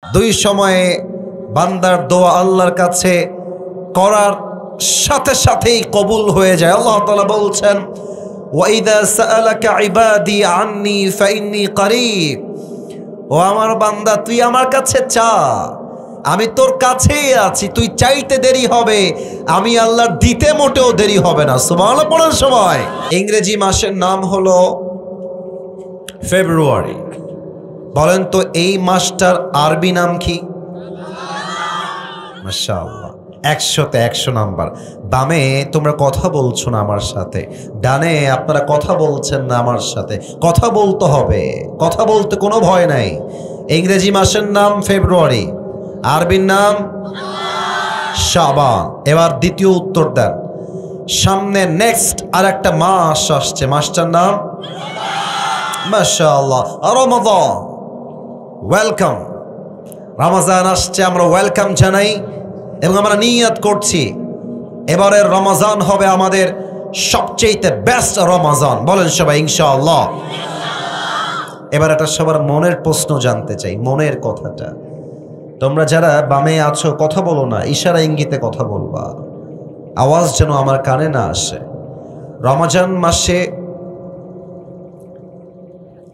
দুই সময়ে বান্দার দোয়া আল্লাহর কাছে করার সাথে সাথেই কবুল হয়ে যায়। আল্লাহ তাআলা বলছেন, ওয়াইদা সাআলাকা ইবাদি আন্নী ফাইন্নী করিব, ও আমার বান্দা তুই আমার কাছে চা, আমি তোর কাছেই আছি। তুই চাইতে দেরি হবে, আমি আল্লাহর দিতে মোটেও দেরি হবে না। সুবহানাল্লাহ পড়ার সময়। ইংরেজি মাসের নাম হলো ফেব্রুয়ারি। বলেন তো এই মাসটার আরবি নাম কি? মাশাআল্লাহ, 100-তে 100 নাম্বার। বামে তোমরা কথা বলছো না আমার সাথে, ডানে আপনারা কথা বলছেন না আমার সাথে। কথা বলতে হবে, কথা বলতে কোনো ভয় নাই। ইংরেজি মাসের নাম ফেব্রুয়ারি, আরবির নাম শাবান। এবার দ্বিতীয় উত্তর দেন। সামনে নেক্সট আর একটা মাস আসছে, মাসটার নাম মাশাআল্লাহ রমাদান। ওয়েলকাম, রমজান আসছে, আমরা ওয়েলকাম জানাই এবং আমরা নিয়ত করছি এবারের রমজান হবে আমাদের সবচেয়ে বেস্ট রমজান। বলেন সবাই ইনশাআল্লাহ। এবার একটা সবার মনের প্রশ্ন জানতে চাই, মনের কথাটা। তোমরা যারা বামে আছো কথা বলো না, ইশারা ইঙ্গিতে কথা বলবা, আওয়াজ যেন আমার কানে না আসে। রমজান মাসে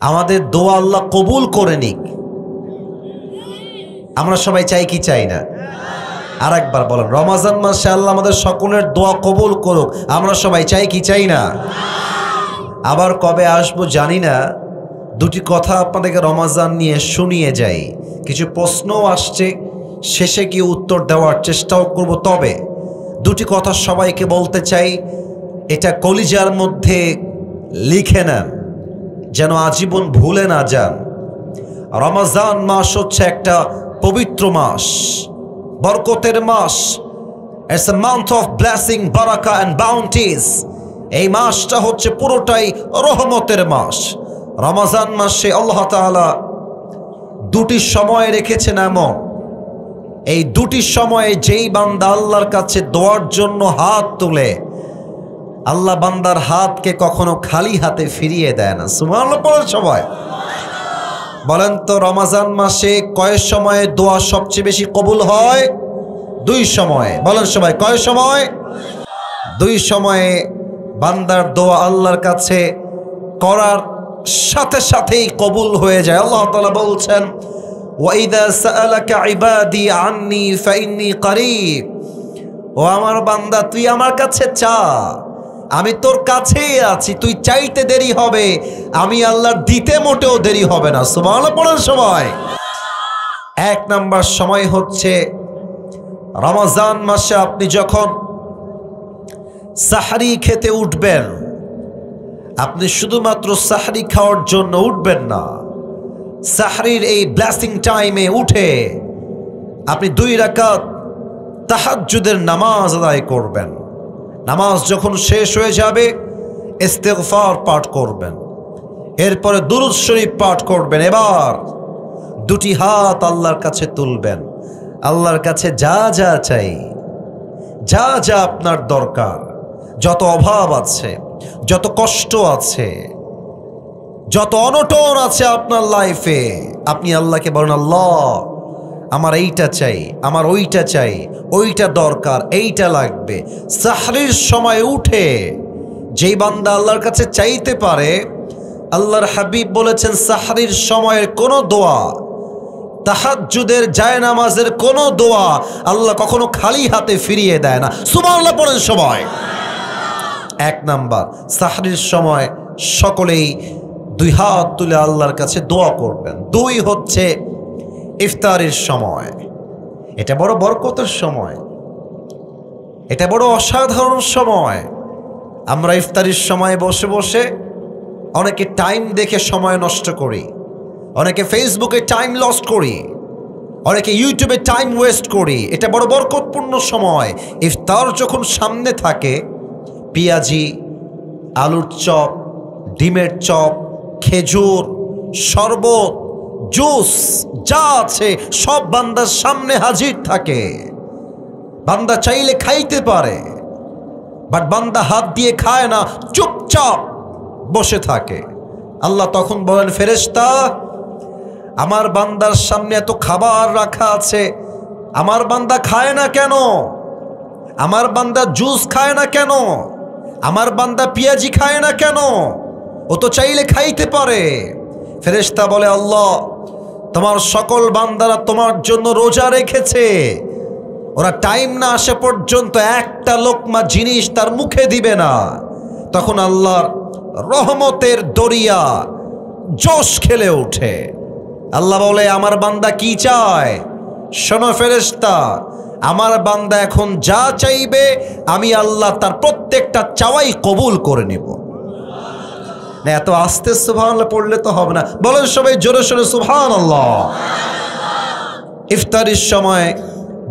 আমাদের দোয়া আল্লাহ কবুল করে নিক, আমরা সবাই চাই কি চাই না? আর একবার বলেন, রমজান মাসে আল্লাহ আমাদের সকলের দোয়া কবুল করুক, আমরা সবাই চাই কি চাই না? আবার কবে আসবো জানি না। দুটি কথা আপনাদেরকে রমজান নিয়ে শুনিয়ে যাই, কিছু প্রশ্নও আসছে, শেষে গিয়ে উত্তর দেওয়ার চেষ্টাও করব। তবে দুটি কথা সবাইকে বলতে চাই, এটা কলিজার মধ্যে লিখে নেন যেন আজীবন ভুলে না যান। রমজান মাস হচ্ছে একটা পবিত্র মাস, বরকতের মাস। It's a month of blessing, বারাকা এন্ড বাউন্টিজ। এই মাসটা হচ্ছে পুরোটাই রহমতের মাস। রমজান মাসে আল্লাহ তাআলা দুটি সময় রেখেছেন এমন, এই দুটি সময়ে যেই বান্দা আল্লাহর কাছে দোয়ার জন্য হাত তোলে, আল্লাহ বান্দার হাতকে কখনো খালি হাতে ফিরিয়ে দেয় না। সুবহানাল্লাহ পড়ার সময়। বলেন তো রমজান মাসে কয় সময়ে দোয়া সবচেয়ে বেশি কবুল হয়? দুই সময়ে। বলেন সবাই, কয় সময়? দুই সময়ে বান্দার দোয়া আল্লাহর কাছে করার সাথে সাথেই কবুল হয়ে যায়। আল্লাহ তাআলা বলছেন, ওয়াইদা সাআলাকা ইবাদি আন্নী ফাইন্নী করিব, ও আমার বান্দা তুই আমার কাছে চা, আমি তোর কাছেই আছি। তুই চাইতে দেরি হবে, আমি আল্লাহর দিতে মোটেও দেরি হবে না। সুবহানাল্লাহ পড়ার সময়। এক নাম্বার সময় হচ্ছে রমজান মাসে আপনি যখন সাহরি খেতে উঠবেন, আপনি শুধুমাত্র সাহরি খাওয়ার জন্য উঠবেন না। সাহরির এই ব্লেসিং টাইমে উঠে আপনি 2 রাকাত তাহাজ্জুদের নামাজ আদায় করবেন। নামাজ যখন শেষ হয়ে যাবে ইস্তিগফার পাঠ করবেন, এরপরে দুরূদ শরীফ পাঠ করবেন। এবার দুটি হাত আল্লাহর কাছে তুলবেন, আল্লাহর কাছে যা যা চাই, যা যা আপনার দরকার, যত অভাব আছে, যত কষ্ট আছে, যত অনটন আছে আপনার লাইফে, আপনি আল্লাহকে বলেন, আল্লাহ আমার এইটা চাই, আমার ওইটা চাই, ওইটা দরকার, এইটা লাগবে। সাহরির সময় উঠে যেই বান্দা আল্লাহর কাছে চাইতে পারে, আল্লাহর হাবিব বলেছেন সাহরির সময়ের কোনো দোয়া, তাহাজ্জুদের জায়নামাজের কোনো দোয়া আল্লাহ কখনো খালি হাতে ফিরিয়ে দেয় না। সুবহানাল্লাহ পড়েন সবাই। এক নাম্বার, সাহরির সময় সকলেই 2 হাত তুলে আল্লাহর কাছে দোয়া করবেন। 2 হচ্ছে ইফতারের সময়। এটা বড় বরকতের সময়, এটা বড় অসাধারণ সময়। আমরা ইফতারের সময় বসে বসে অনেকে টাইম দেখে সময় নষ্ট করি, অনেকে ফেসবুকে টাইম লস্ট করি, অনেকে ইউটিউবে টাইম ওয়েস্ট করি। এটা বড় বরকতপূর্ণ সময়। ইফতার যখন সামনে থাকে, পেঁয়াজি, আলুর চপ, ডিমের চপ, খেজুর, শরবত, জুস যা আছে সব বান্দার সামনে হাজির থাকে। বান্দা চাইলে খাইতে পারে, বাট বান্দা হাত দিয়ে খায় না, চুপচাপ বসে থাকে। আল্লাহ তখন বলেন, ফেরেশতা আমার বান্দার সামনে এত খাবার রাখা আছে, আমার বান্দা খায় না কেন? আমার বান্দা জুস খায় না কেন? আমার বান্দা পেঁয়াজি খায় না কেন? ও তো চাইলে খাইতে পারে। ফেরেশতা বলে, আল্লাহ, তোমার সকল বান্দারা তোমার জন্য রোজা রেখেছে, ওরা টাইম না আসে পর্যন্ত একটা লোকমা জিনিস তার মুখে দিবে না। তখন আল্লাহর রহমতের দরিয়া জোশ খেলে ওঠে। আল্লাহ বলে, আমার বান্দা কি চায়? শোনো ফেরেশতা, আমার বান্দা এখন যা চাইবে আমি আল্লাহ তার প্রত্যেকটা চাওয়াই কবুল করে নিব। না, এত আস্তে সুবহানাল্লাহ পড়লে তো হবে না, বলেন সবাই জোরে সোরে সুবহানাল্লাহ। ইফতারির সময়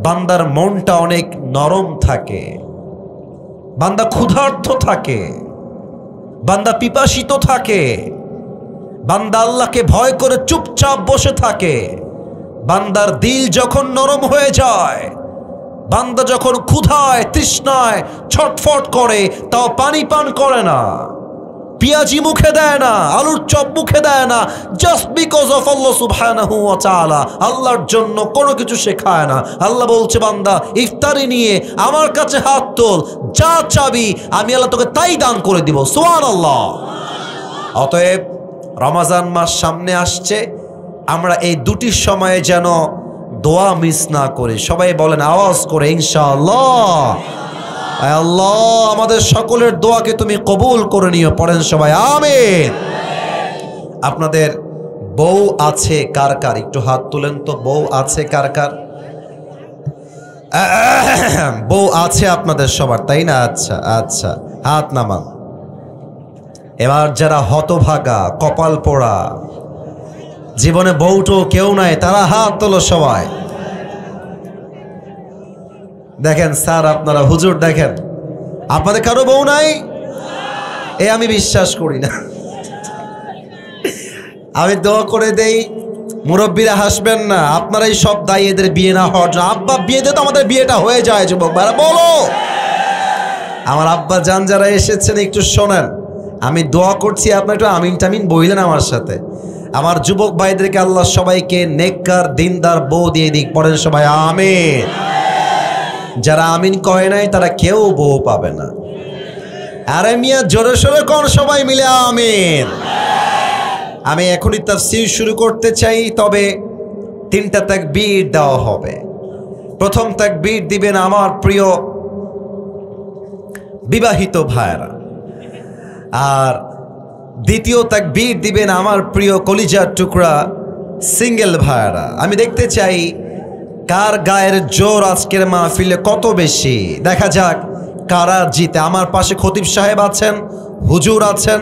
বান্দার মনটা অনেক নরম থাকে, বান্দা ক্ষুধার্ত থাকে, বান্দা পিপাসিত থাকে, বান্দা আল্লাহকে ভয় করে চুপচাপ বসে থাকে। বান্দার দিল যখন নরম হয়ে যায়, বান্দা যখন ক্ষুধায় তৃষ্ণায় ছটফট করে, তাও পানি পান করে না, পেঁয়াজি মুখে দেয় না, আলুর চপ মুখে দেয় না, জাস্ট বিকজ অফ আল্লাহ সুবহানাহু ওয়া তাআলা। আল্লাহর জন্য কোনো কিছু সে খায় না। আল্লাহ বলছে, বান্দা ইফতারি নিয়ে আমার কাছে হাত তোল, যা চাবি আমি আল্লাহ তোকে তাই দান করে দিব। সুবহানাল্লাহ। অতএব রমজান মাস সামনে আসছে, আমরা এই দুটি সময়ে যেন দোয়া মিস না করি। সবাই বলেন আওয়াজ করে ইনশাআল্লাহ। আল্লাহ আমাদের সকলের দোয়াকে তুমি কবুল করে নিও। পড়েন সবাই আমিন। আপনাদের বউ আছে কার কার? একটু হাত তুলেন তো। বউ আছে কার কার? বউ আছে আপনাদের সবার, তাই না? আচ্ছা আচ্ছা, হাত নামান। এবার যারা হতভাগা, কপাল পোড়া, জীবনে বউটো কেউ নাই, তারা হাত তোলো সবাই। দেখেন স্যার, আপনারা হুজুর দেখেন, আপনাদের কারো বউ নাই? এ আমি বিশ্বাস করি না। আমি দোয়া করে দেই, মুরব্বীরা হাসবেন না, আপনারাই সব দায়ী এদের বিয়ে না হওয়ার জন্য। আব্বা বিয়ে দিয়ে তো আমাদের বিয়েটা হয়ে যায়। যুবক ভাইরা বলো, আমার আব্বা জান যারা এসেছেন একটু শোনেন, আমি দোয়া করছি, আপনার একটু আমিন টামিন বইলেন আমার সাথে। আমার যুবক ভাইদেরকে আল্লাহ সবাইকে নেককার দিনদার বউ দিয়ে দিক। পড়েন সবাই আমিন। যারা আমিন কয় নাই তারা কেউ বউ পাবে না। আরে মিয়া জোরে সোরে কোন সবাই মিলে আমিন। আমি এখনই তাফসীর শুরু করতে চাই, তবে 3টা তাকবীর দেওয়া হবে। প্রথম তাকবীর দিবেন আমার প্রিয় বিবাহিত ভাইরা, আর দ্বিতীয় তাকবীর দিবেন আমার প্রিয় কলিজার টুকরা সিঙ্গেল ভাইরা। আমি দেখতে চাই কার গায়ের জোর আজকের মাহফিলে কত বেশি। দেখা যাক কারা জিতে। আমার পাশে খতিব সাহেব আছেন, হুজুর আছেন,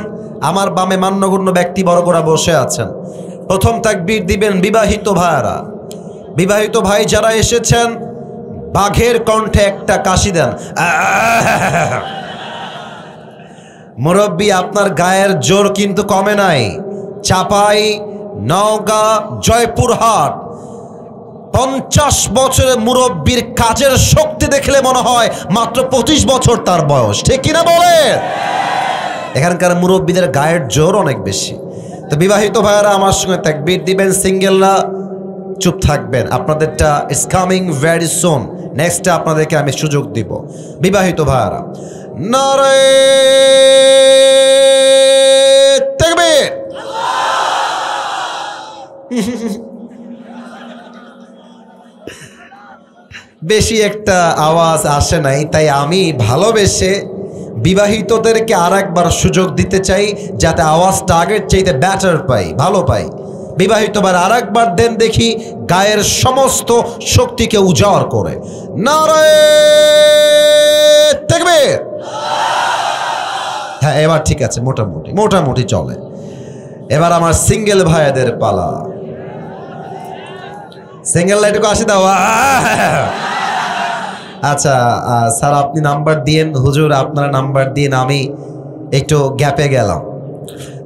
আমার বামে মান্যগণ্য ব্যক্তি বড়রা বসে আছেন। প্রথম তাকবীর দিবেন বিবাহিত ভাইরা। বিবাহিত ভাই যারা এসেছেন, বাঘের কণ্ঠে একটা কাশি দেন। মুরব্বী, আপনার গায়ের জোর কিন্তু কমে নাই। চাপাই, নওগাঁ, জয়পুরহাট 50 বছরের মুরব্বীর কাজের শক্তি দেখলে মনে হয় মাত্র 25 বছর তার বয়স। ঠিক কিনা বলে? এখানকার মুরব্বীদের গায়ের জোর অনেক বেশি। তো বিবাহিত ভাইয়েরা আমার সঙ্গে তাকবীর দিবেন, সিঙ্গেলরা চুপ থাকবেন। আপনাদেরটা ইজ কামিং ভেরি সুন। নেক্সটে আপনাদেরকে আমি সুযোগ দিব। বিবাহিত ভাইয়েরা নারে তাকবীর। বেশি একটা আওয়াজ আসে নাই, তাই আমি ভালোবেসে বিবাহিতদেরকে আর একবার সুযোগ দিতে চাই, যাতে আওয়াজটা আগের চাইতে ব্যাটার পাই, ভালো পাই। বিবাহিতবার আর একবার দেন দেখি, গায়ের সমস্ত শক্তিকে উজাড় করে। নারে তাকবীর। হ্যাঁ, এবার ঠিক আছে, মোটামুটি চলে। এবার আমার সিঙ্গেল ভাইদের পালা। সিঙ্গেল লাইটকে আসি দাও। আচ্ছা স্যার, আপনি নাম্বার দিয়েন, হুজুর আপনারা নাম্বার দিন, আমি একটু গ্যাপে গেলাম।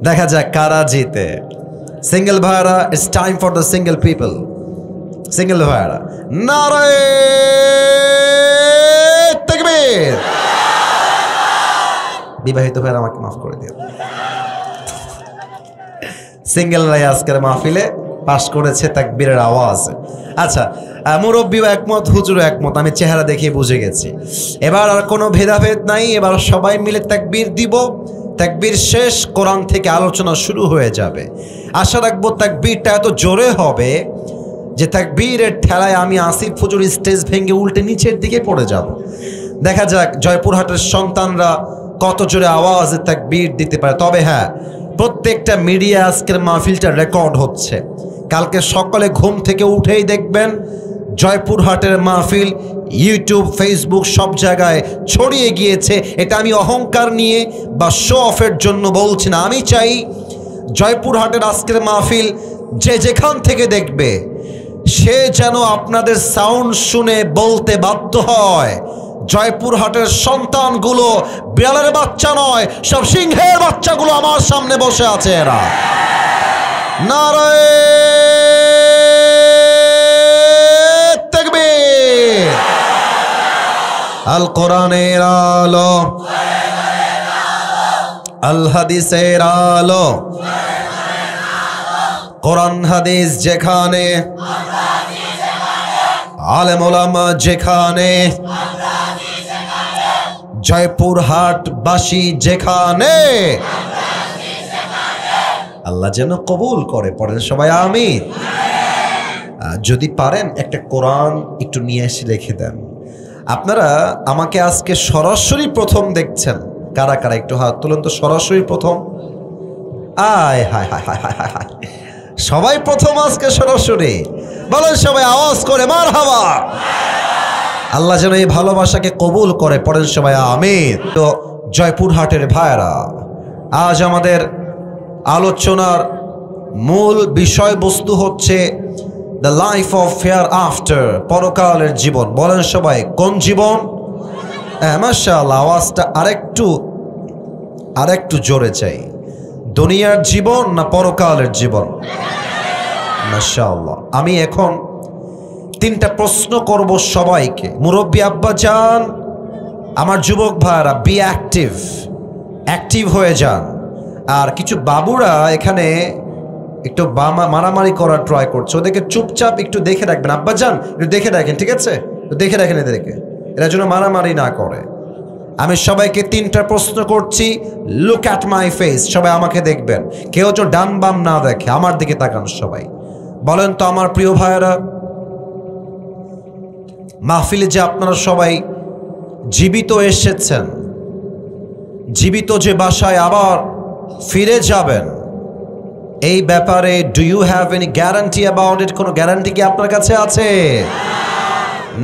দেখা যাক কারা জিতে। সিঙ্গেল ভাইরা, it's time for the single people. Single ভাইরা নারে তাকবীর। বিবাহিত ভাইরা আমাকে মাফ করে দিও। সিঙ্গেল ভাই আজকের মাহফিলে পাশ করেছে তাকবীরের আওয়াজ। আচ্ছা, মুরব্বীও একমত, হুজুরও একমত, আমি চেহারা দেখে বুঝে গেছি। এবার আর কোনো ভেদাভেদ নাই, এবার সবাই মিলে তাকবীর দিব। তাকবীর শেষ, কোরআন থেকে আলোচনা শুরু হয়ে যাবে। আশা রাখবো তাকবীরটা এত জোরে হবে যে তাকবীরের ঠেলায় আমি আসিফ হুজুর স্টেজ ভেঙে উল্টে নিচের দিকে পড়ে যাব। দেখা যাক জয়পুরহাটের সন্তানরা কত জোরে আওয়াজে তাকবীর দিতে পারে। তবে হ্যাঁ, প্রত্যেকটা মিডিয়া আজকের মাহফিলটা রেকর্ড হচ্ছে। কালকে সকালে ঘুম থেকে উঠেই দেখবেন জয়পুরহাটের মাহফিল ইউটিউব, ফেসবুক সব জায়গায় ছড়িয়ে গিয়েছে। এটা আমি অহংকার নিয়ে বা শো অফের জন্য বলছি না। আমি চাই জয়পুরহাটের আজকের মাহফিল যে যেখান থেকে দেখবে সে যেন আপনাদের সাউন্ড শুনে বলতে বাধ্য হয়, জয়পুরহাটের সন্তানগুলো বিড়ালের বাচ্চা নয়, সব সিংহের বাচ্চাগুলো আমার সামনে বসে আছে। এরা নারায়ে তাকবীর। আল কোরআনের আলো, আল হাদিসের আলো, কোরআন হাদিস যেখানে, আলেম ওলামা যেখানে, জয়পুরহাটবাসী যেখানে, আল্লাহ যেন কবুল করে। পড়েন সবাই আমিন। যদি পারেন একটা কোরআন একটু নিয়ে এসে লিখে দেন। আপনারা আমাকে আজকে সরাসরি প্রথম দেখছেন, কারা কারা একটু হাত তুলেন তো। সরাসরি প্রথম, আয় হায় হায় হায় হায় হায়, সবাই প্রথম আজকে সরাসরি। বলেন সবাই আওয়াজ করে মারহাবা। আল্লাহ যেন এই ভালোবাসাকে কবুল করে। পড়েন সবাই আমিন। তো জয়পুরহাটের ভাইরা, আজ আমাদের আলোচনার মূল বিষয়বস্তু হচ্ছে the life of hair after, পরকালের জীবন। বলেন সবাই কোন জীবন? মাশাআল্লাহ, আওয়াজটা আরেকটু জোরে চাই। দুনিয়ার জীবন না পরকালের জীবন? মাশাআল্লাহ। আমি এখন 3টা প্রশ্ন করব সবাইকে। মুরব্বী আব্বা যান, আমার যুবক ভাইরা, বি অ্যাক্টিভ হয়ে যান। আর কিছু বাবুরা এখানে একটু মারামারি করার ট্রাই করছে, ওদেরকে চুপচাপ একটু দেখে রাখবেন। আব্বা যান একটু দেখে রাখেন, ঠিক আছে? দেখে রাখেন এদেরকে, এরা যেন মারামারি না করে। আমি সবাইকে 3টা প্রশ্ন করছি। লুক অ্যাট মাই ফেস, সবাই আমাকে দেখবেন, কেউ তো ডান বাম না দেখে, আমার দিকে তাকান সবাই। বলেন তো আমার প্রিয় ভাইয়েরা, মাহফিলে যে আপনারা সবাই জীবিত এসেছেন, জীবিত যে বাসায় আবার ফিরে যাবেন, এই ব্যাপারে do you have any guarantee about it? কোনো গ্যারান্টি কি আপনার কাছে আছে?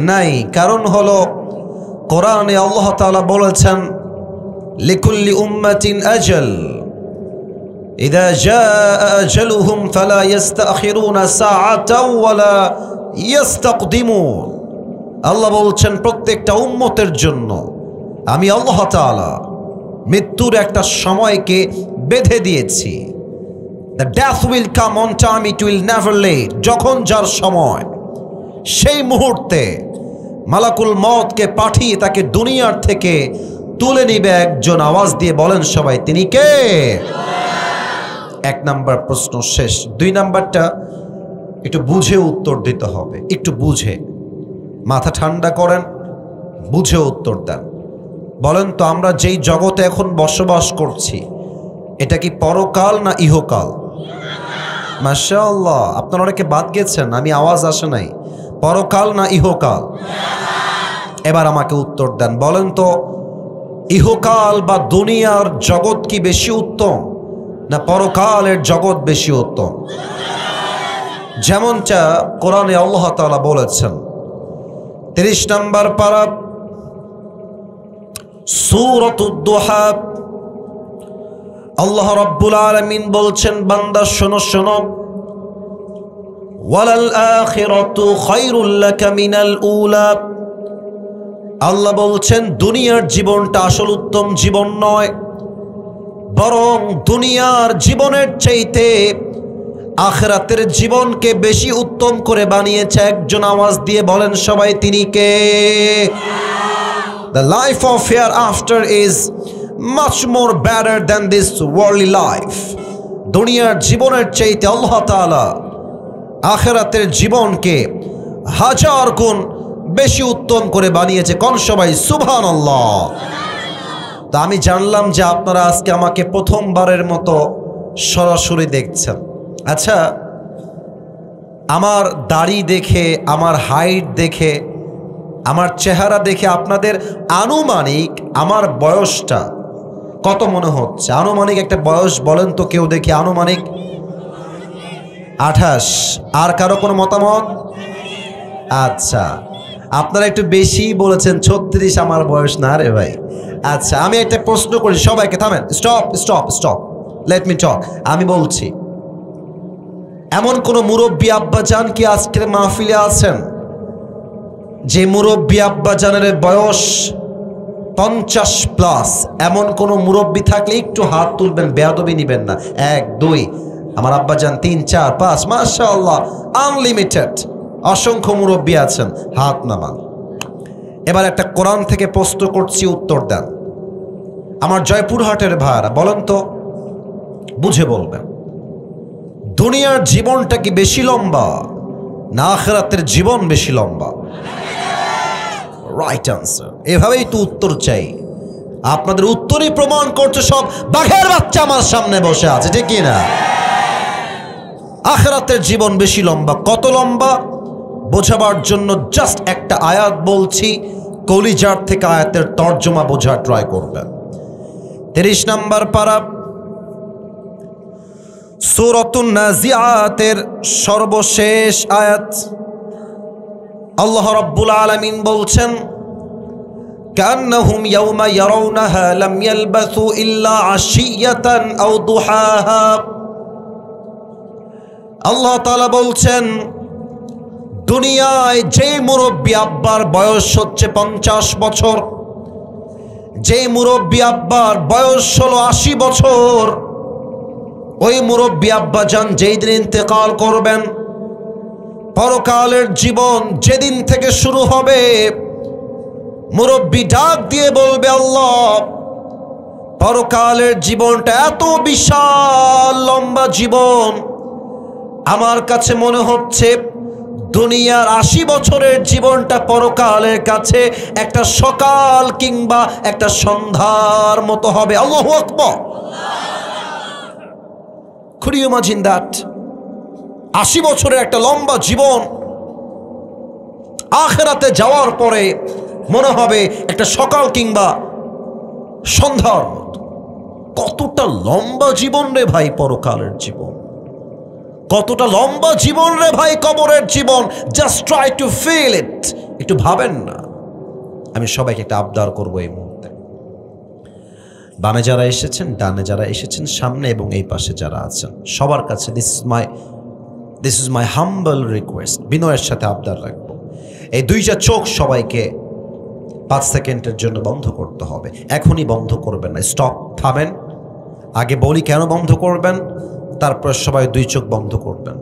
নাই। কারণ হলো কোরআনে আল্লাহ তাআলা বলেছেন লিকুল্লি উম্মাতিন আজাল ইযা জাআ আজালুহুম ফালা ইস্তাখিরুনা সাআতাও ওয়ালা ইস্তাকদিমুন। আল্লাহ বলছেন প্রত্যেকটা উম্মতের জন্য আমি আল্লাহ তাআলা মৃত্যুর একটা সময়কে বেঁধে দিয়েছি। The death will come on time, it will never late. যখন যার সময়, সেই মুহূর্তে মালাকুল মওতকে পাঠিয়ে তাকে দুনিয়ার থেকে তুলে নিবে একজন। আওয়াজ দিয়ে বলেন সবাই, তিনি কে? 1 নাম্বার প্রশ্ন শেষ। 2 নাম্বারটা একটু বুঝে উত্তর দিতে হবে। একটু বুঝে, মাথা ঠান্ডা করেন, বুঝে উত্তর দেন। বলেন তো আমরা যেই জগতে এখন বসবাস করছি, এটা কি পরকাল না ইহকাল? মাশাআল্লাহ, আপনারা অনেকে বাদ গেছেন, আমি আওয়াজ আসে নাই। পরকাল না ইহকাল? এবার আমাকে উত্তর দেন। বলেন তো ইহকাল বা দুনিয়ার জগৎ কি বেশি উত্তম না পরকালের জগৎ বেশি উত্তম? যেমনটা কোরআনে আল্লাহ তাআলা বলেছেন 30 নম্বর পারা সূরাতুদ দুহা, আল্লাহ রাব্বুল আলামিন বলছেন, বান্দা শোনো শোনো, ওয়ালাল আখিরাতু খায়রুল লাকা মিনাল উলা। আল্লাহ বলছেন দুনিয়ার জীবনটা আসল উত্তম জীবন নয়, বরং দুনিয়ার জীবনের চাইতে আখিরাতের জীবনকে বেশি উত্তম করে বানিয়েছে একজন। আওয়াজ দিয়ে বলেন সবাই, তিনি কে? The life of hereafter is much more better than this worldly life. দুনিয়ার জীবনের চাইতে আল্লাহ তাআলা আখিরাতের জীবনকে হাজার গুণ বেশি উত্তম করে বানিয়েছে। কোন সবাই সুবহানাল্লাহ। তা আমি জানলাম যে আপনারা আজকে আমাকে প্রথমবারের মতো সরাসরি দেখছেন। আচ্ছা, আমার দাড়ি দেখে, আমার হাইট দেখে, আমার চেহারা দেখে আপনাদের আনুমানিক আমার বয়সটা কত মনে হচ্ছে? আনুমানিক একটা বয়স বলেন তো কেউ দেখি। আনুমানিক 28। আর কারো কোনো মতামত? আচ্ছা, আপনারা একটু বেশি বলেছেন 36 আমার বয়স না রে ভাই। আচ্ছা, আমি একটা প্রশ্ন করি সবাইকে, থামেন, stop stop stop, let me টক। আমি বলছি, এমন কোন মুরব্বী আব্বাজান কি আজকের মাহফিলে আছেন যে মুরব্বী আব্বাজানের বয়স 50+? এমন কোন মুরব্বী থাকলে একটু হাত তুলবেন, বেয়াদবি নিবেন না। 1 2, আমার আব্বাজান 3 4 5, মাশাআল্লাহ, আনলিমিটেড, অসংখ্য মুরব্বী আছেন, হাত নামান। এবার একটা কোরআন থেকে প্রশ্ন করছি, উত্তর দেন। আমার জয়পুরহাটের ভাইরা বলেন তো, বুঝে বলবেন, দুনিয়ার জীবনটা কি বেশি লম্বা না আখিরাতের জীবন বেশি লম্বা? Right answer. এভাবেই তো উত্তর চাই। আপনাদের উত্তরই প্রমাণ করছে সব বাঘের বাচ্চা আমার সামনে বসে আছে, ঠিক কি না? আখিরাতের জীবন বেশি লম্বা। কত লম্বা বোঝাবার জন্য জাস্ট একটা আয়াত বলছি, কলিজার থেকে আয়াতের তর্জমা বোঝার ট্রাই করবেন। 30 নম্বর পারা, সূরাতুন নাজিআতের সর্বশেষ আয়াত। আল্লাহ রাব্বুল আলামিন বলছেন, কান্নাহুম ইয়াওমা ইয়ারাউনাহা লাম ইয়ালবাসু ইল্লা আশিয়াতান আও দুহাহা। আল্লাহ তাআলা বলছেন, দুনিয়ায় যে মুরব্বী আব্বার বয়স হচ্ছে 50 বছর, যে মুরব্বী আব্বার বয়স হলো 80 বছর, ওই মুরব্বী আব্বাজান যেই দিন ইন্তেকাল করবেন, পরকালের জীবন যেদিন থেকে শুরু হবে, মুরব্বী ডাক দিয়ে বলবে, আল্লাহ, পরকালের জীবনটা এত বিশাল লম্বা জীবন, আমার কাছে মনে হচ্ছে দুনিয়ার 80 বছরের জীবনটা পরকালের কাছে একটা সকাল কিংবা একটা সন্ধ্যার মতো হবে। আল্লাহু আকবার। Could you imagine that? 80 বছরের একটা লম্বা জীবন আখিরাতে যাওয়ার পরে মনে হবে একটা সকাল কিংবা সন্ধ্যার মতো। কতটা লম্বা জীবন রে ভাই পরকালের জীবন, কতটা লম্বা জীবন রে ভাই কবরের জীবন। Just try to feel it. একটু ভাবেন না। আমি সবাইকে একটা আবদার করবো এই মুহূর্তে, বামে যারা এসেছেন, ডানে যারা এসেছেন, সামনে এবং এই পাশে যারা আছেন, সবার কাছে this is my humble request, বিনয়ের সাথে আবদার রাখবো, এই দুইটা চোখ সবাইকে 5 সেকেন্ডের জন্য বন্ধ করতে হবে। এখনই বন্ধ করবেন না, স্টপ, থামেন। আগে বলি কেন বন্ধ করবেন, তারপর সবাই 2 চোখ বন্ধ করবেন।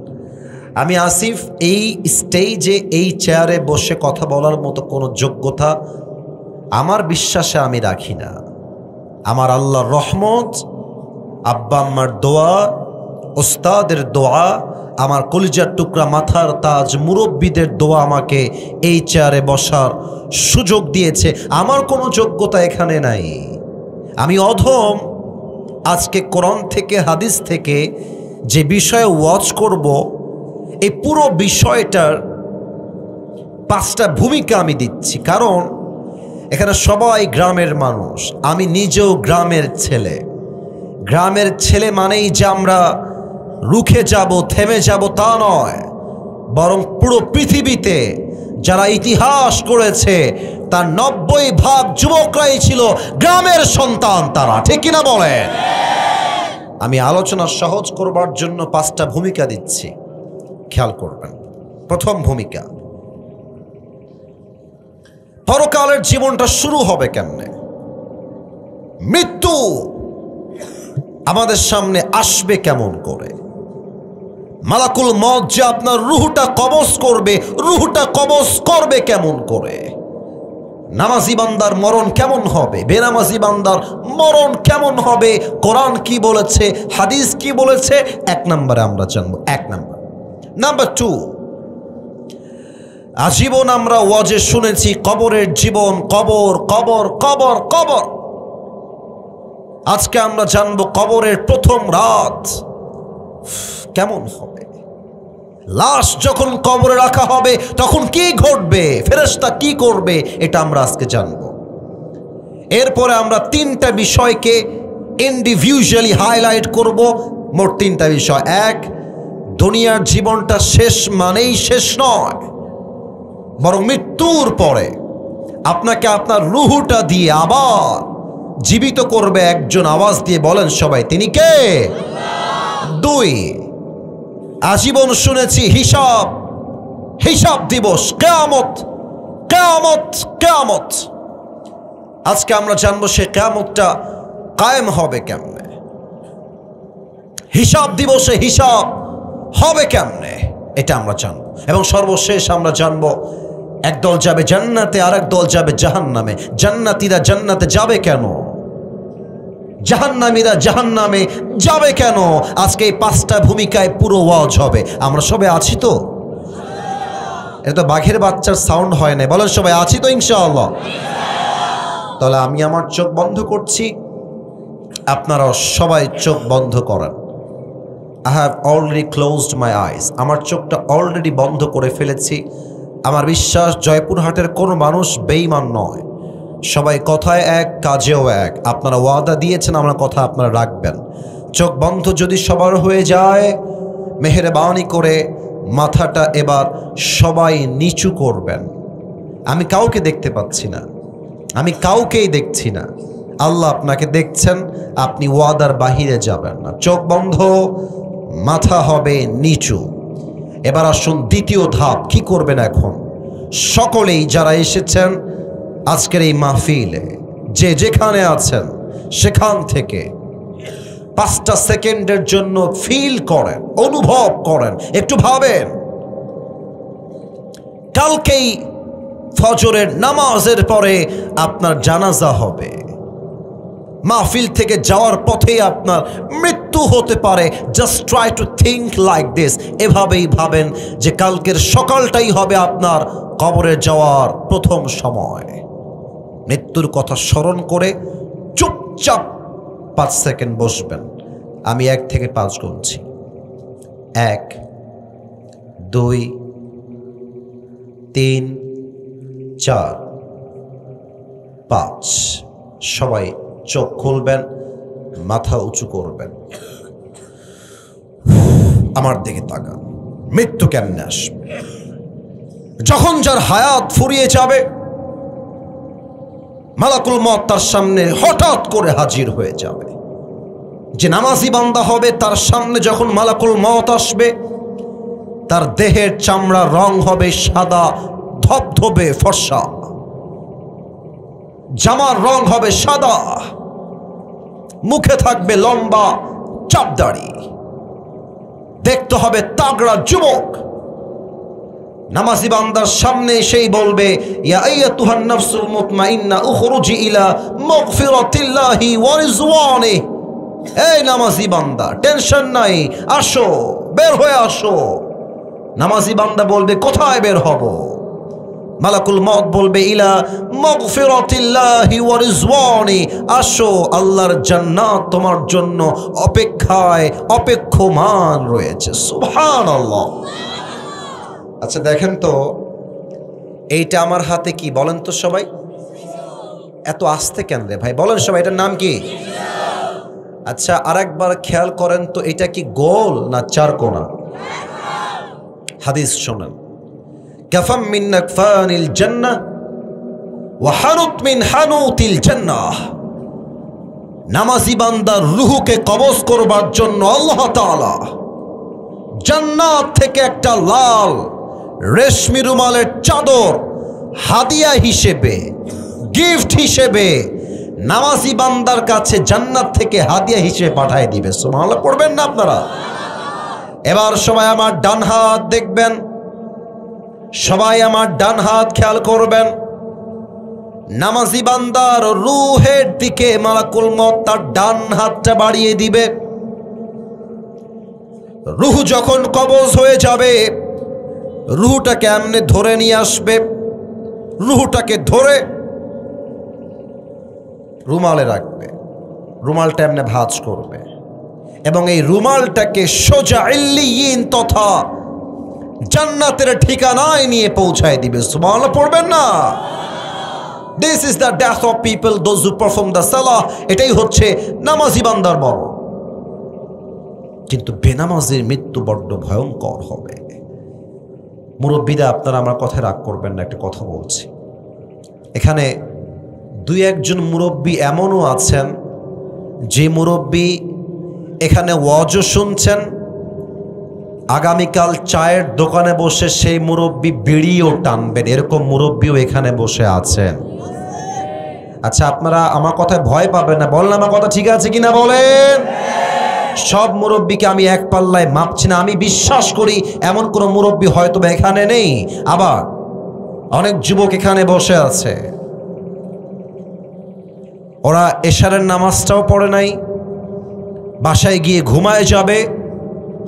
আমি আসিফ এই স্টেজে এই চেয়ারে বসে কথা বলার মতো কোনো যোগ্যতা আমার বিশ্বাসে আমি রাখি না। আমার আল্লাহর রহমত, আব্বা আম্মার দোয়া, ওস্তাদের দোয়া, আমার কলিজার টুকরা মাথার তাজ মুরব্বীদের দোয়া আমাকে এই চেয়ারে বসার সুযোগ দিয়েছে। আমার কোনো যোগ্যতা এখানে নাই। আমি অধম। আজকে কোরআন থেকে হাদিস থেকে যে বিষয়ে ওয়াচ করব, এই পুরো বিষয়টার 5টা ভূমিকা আমি দিচ্ছি। কারণ এখানে সবাই গ্রামের মানুষ, আমি নিজেও গ্রামের ছেলে। গ্রামের ছেলে মানেই যে আমরা রুখে যাব, থেমে যাব তা নয়, বরং পুরো পৃথিবীতে যারা ইতিহাস করেছে তার 90% যুবকরাই ছিল গ্রামের সন্তান, তারা, ঠিক কিনা বলেন? আমি আলোচনা সহজ করবার জন্য 5টা ভূমিকা দিচ্ছি, খেয়াল করবেন। প্রথম ভূমিকা, পরকালের জীবনটা শুরু হবে কেমনে? মৃত্যু আমাদের সামনে আসবে কেমন করে? মালাকুল মউত যে আপনার রুহটা কবজ করবে, রুহটা কবজ করবে কেমন করে? নামাজি বান্দার মরণ কেমন হবে? বেনামাজি বান্দার মরণ কেমন হবে? কোরআন কি বলেছে, হাদিস কি বলেছে? 1 নম্বরে আমরা জানবো। 1 নম্বর। নাম্বার 2, আজীবন আমরা ওয়াজে শুনেছি কবরের জীবন, কবর কবর কবর কবর। আজকে আমরা জানবো কবরের প্রথম রাত কেমন হবে। লাশ যখন কবরে রাখা হবে তখন কি ঘটবে, ফেরেশতা কি করবে, এটা আমরা আজকে জানবো। এরপরে আমরা 3টা বিষয়কে ইন্ডিভিজুয়ালি হাইলাইট করব। মোট 3টা বিষয়। 1, দুনিয়ার জীবনটা শেষ মানেই শেষ নয়, বরং মৃত্যুর পরে আপনাকে আপনার রুহুটা দিয়ে আবার জীবিত করবে একজন। আওয়াজ দিয়ে বলেন সবাই, তিনি কে? 2, আজীবন শুনেছি হিসাব, হিসাব দিবস, কিয়ামত কিয়ামত কিয়ামত। আজকে আমরা জানবো সে কিয়ামতটা কায়েম হবে কেমনে, হিসাব দিবসে হিসাব হবে কেমনে, এটা আমরা জানবো। এবং সর্বশেষ আমরা জানবো একদল যাবে জান্নাতে, আরেক দল যাবে জাহান্নামে। জান্নাতীরা জান্নাতে যাবে কেন, জাহান্নামীরা জাহান্নামে যাবে কেন? আজকে এই 5টা ভূমিকায় পুরো ওয়াজ হবে। আমরা সবাই আছি তো? এটা তো বাঘের বাচ্চার সাউন্ড হয় না, বলেন সবাই আছি তো ইনশাআল্লাহ? তাহলে আমি আমার চোখ বন্ধ করছি, আপনারা সবাই চোখ বন্ধ করেন। I have already closed my eyes. আমার চোখটা অলরেডি বন্ধ করে ফেলেছি। আমার বিশ্বাস জয়পুরহাটের কোনো মানুষ বেঈমান নয়, সবাই কথায় এক, কাজেও এক। আপনারা ওয়াদা দিয়েছেন, আমার কথা আপনারা রাখবেন। চোখ বন্ধ যদি সবার হয়ে যায়, মেহেরবানি করে মাথাটা এবার সবাই নিচু করবেন। আমি কাউকে দেখতে পাচ্ছি না, আমি কাউকেই দেখছি না, আল্লাহ আপনাকে দেখছেন। আপনি ওয়াদার বাহিরে যাবেন না। চোখ বন্ধ, মাথা হবে নিচু। এবার আসুন দ্বিতীয় ধাপ, কি করবেন এখন? সকলেই যারা এসেছেন আজকের এই মাহফিলে, যে যেখানে আছেন সেখান থেকে 5টা সেকেন্ডের জন্য ফিল করেন, অনুভব করেন, একটু ভাবেন। কালকেই ফজরের নামাজের পরে আপনার জানাজা হবে, মাহফিল থেকে যাওয়ার পথে আপনার মৃত্যু হতে পারে। Just try to think like this. এভাবেই ভাবেন যে কালকের সকালটাই হবে আপনার কবরে যাওয়ার প্রথম সময়। মৃত্যুর কথা স্মরণ করে চুপচাপ 5 সেকেন্ড বসবেন। আমি 1 থেকে 5 গুনছি। 1, 2, 3, 4, 5। সবাই চোখ খুলবেন, মাথা উঁচু করবেন, আমার দিকে তাকান। মৃত্যু কেমনে আসবে? যখন যার হায়াত ফুরিয়ে যাবে, মালাকুল মওত তার সামনে হঠাৎ করে হাজির হয়ে যাবে। যে নামাজি বান্দা হবে তার সামনে যখন মালাকুল মওত আসবে, তার দেহের চামড়ার রং হবে সাদা ধবধবে ফর্সা, জামার রং হবে সাদা, মুখে থাকবে লম্বা চাপদাড়ি, দেখতে হবে তাগড়া যুবক। নামাজি বান্দার সামনে সেই বলবে, ইয়া আইয়াতুহান নাফসুল মুতমাইন্না উখরুজি ইলা মাগফিরাতিল্লাহি ওয়া রিজওয়ানিহি। এই নামাজি বান্দা, টেনশন নাই, আসো, বের হয়ে আসো। নামাজি বান্দা বলবে, কোথায় বের হব? মালাকুল মওত বলবে, ইলা মাগফিরাতিল্লাহি ওয়া রিজওয়ানিহি, আসো, আল্লাহর জান্নাত তোমার জন্য অপেক্ষায় অপেক্ষমান রয়েছে। সুবহানাল্লাহ। আচ্ছা দেখেন তো, এইটা আমার হাতে কি বলেন তো সবাই? এত আস্তে কেন রে ভাই, বলেন সবাই, এটার নাম কি? আচ্ছা আরেকবার খেয়াল করেন তো, এটা কি গোল না চারকোনা? হাদিস শোনেন, কাফাম মিন নাকফানিল জান্নাহ ওয়া হানুত মিন হানুতিল জান্নাহ। নামাজি বান্দার রূহকে কবজ করবার জন্য আল্লাহ তাআলা জান্নাত থেকে একটা লাল রেশমি রুমালের চাদর হাদিয়া হিসেবে, গিফট হিসেবে নামাজি বান্দার কাছে জান্নাত থেকে হাদিয়া হিসেবে পাঠিয়ে দিবে। সুবহানাল্লাহ পড়বেন না আপনারা? এবার সবাই আমার ডান হাত দেখবেন, সবাই আমার ডান হাত খেয়াল করবেন। নামাজি বান্দার রূহের দিকে মালাকুল মওত তার ডান হাতটা বাড়িয়ে দিবে। রুহ যখন কবজ হয়ে যাবে, রুহটাকে এমনি ধরে নিয়ে আসবে, রুহটাকে ধরে রুমালে রাখবে, রুমালটা এমনি ভাঁজ করবে এবং এই রুমালটাকে সোজা ইল্লিয়িন তথা জান্নাতের ঠিকানায় নিয়ে পৌঁছায় দিবে। সুবহানাল্লাহ পড়বেন না? This is the death of people, those who perform the salah. এটাই হচ্ছে নামাজি বান্দার মরণ। কিন্তু বেনামাজির মৃত্যু বড্ড ভয়ঙ্কর হবে। মুরব্বীরা, আপনারা আমার কথায় রাগ করবেন না, একটা কথা বলছি। এখানে দুই একজন মুরব্বী এমনও আছেন যে মুরব্বী এখানে ওয়াজও শুনছেন, আগামীকাল চায়ের দোকানে বসে সেই মুরব্বী বিড়িও টানবেন, এরকম মুরব্বীও এখানে বসে আছেন। আচ্ছা, আপনারা আমার কথায় ভয় পাবেন না, বলেন আমার কথা ঠিক আছে কিনা বলেন। সব মুরব্বীকে আমি এক পাল্লায় মাপছি না, আমি বিশ্বাস করি এমন কোন মুরব্বী হয়তো এখানে নেই। আবার অনেক যুবক এখানে বসে আছে, ওরা এশারের নামাজটাও পড়ে নাই, বাসায় গিয়ে ঘুমায় যাবে,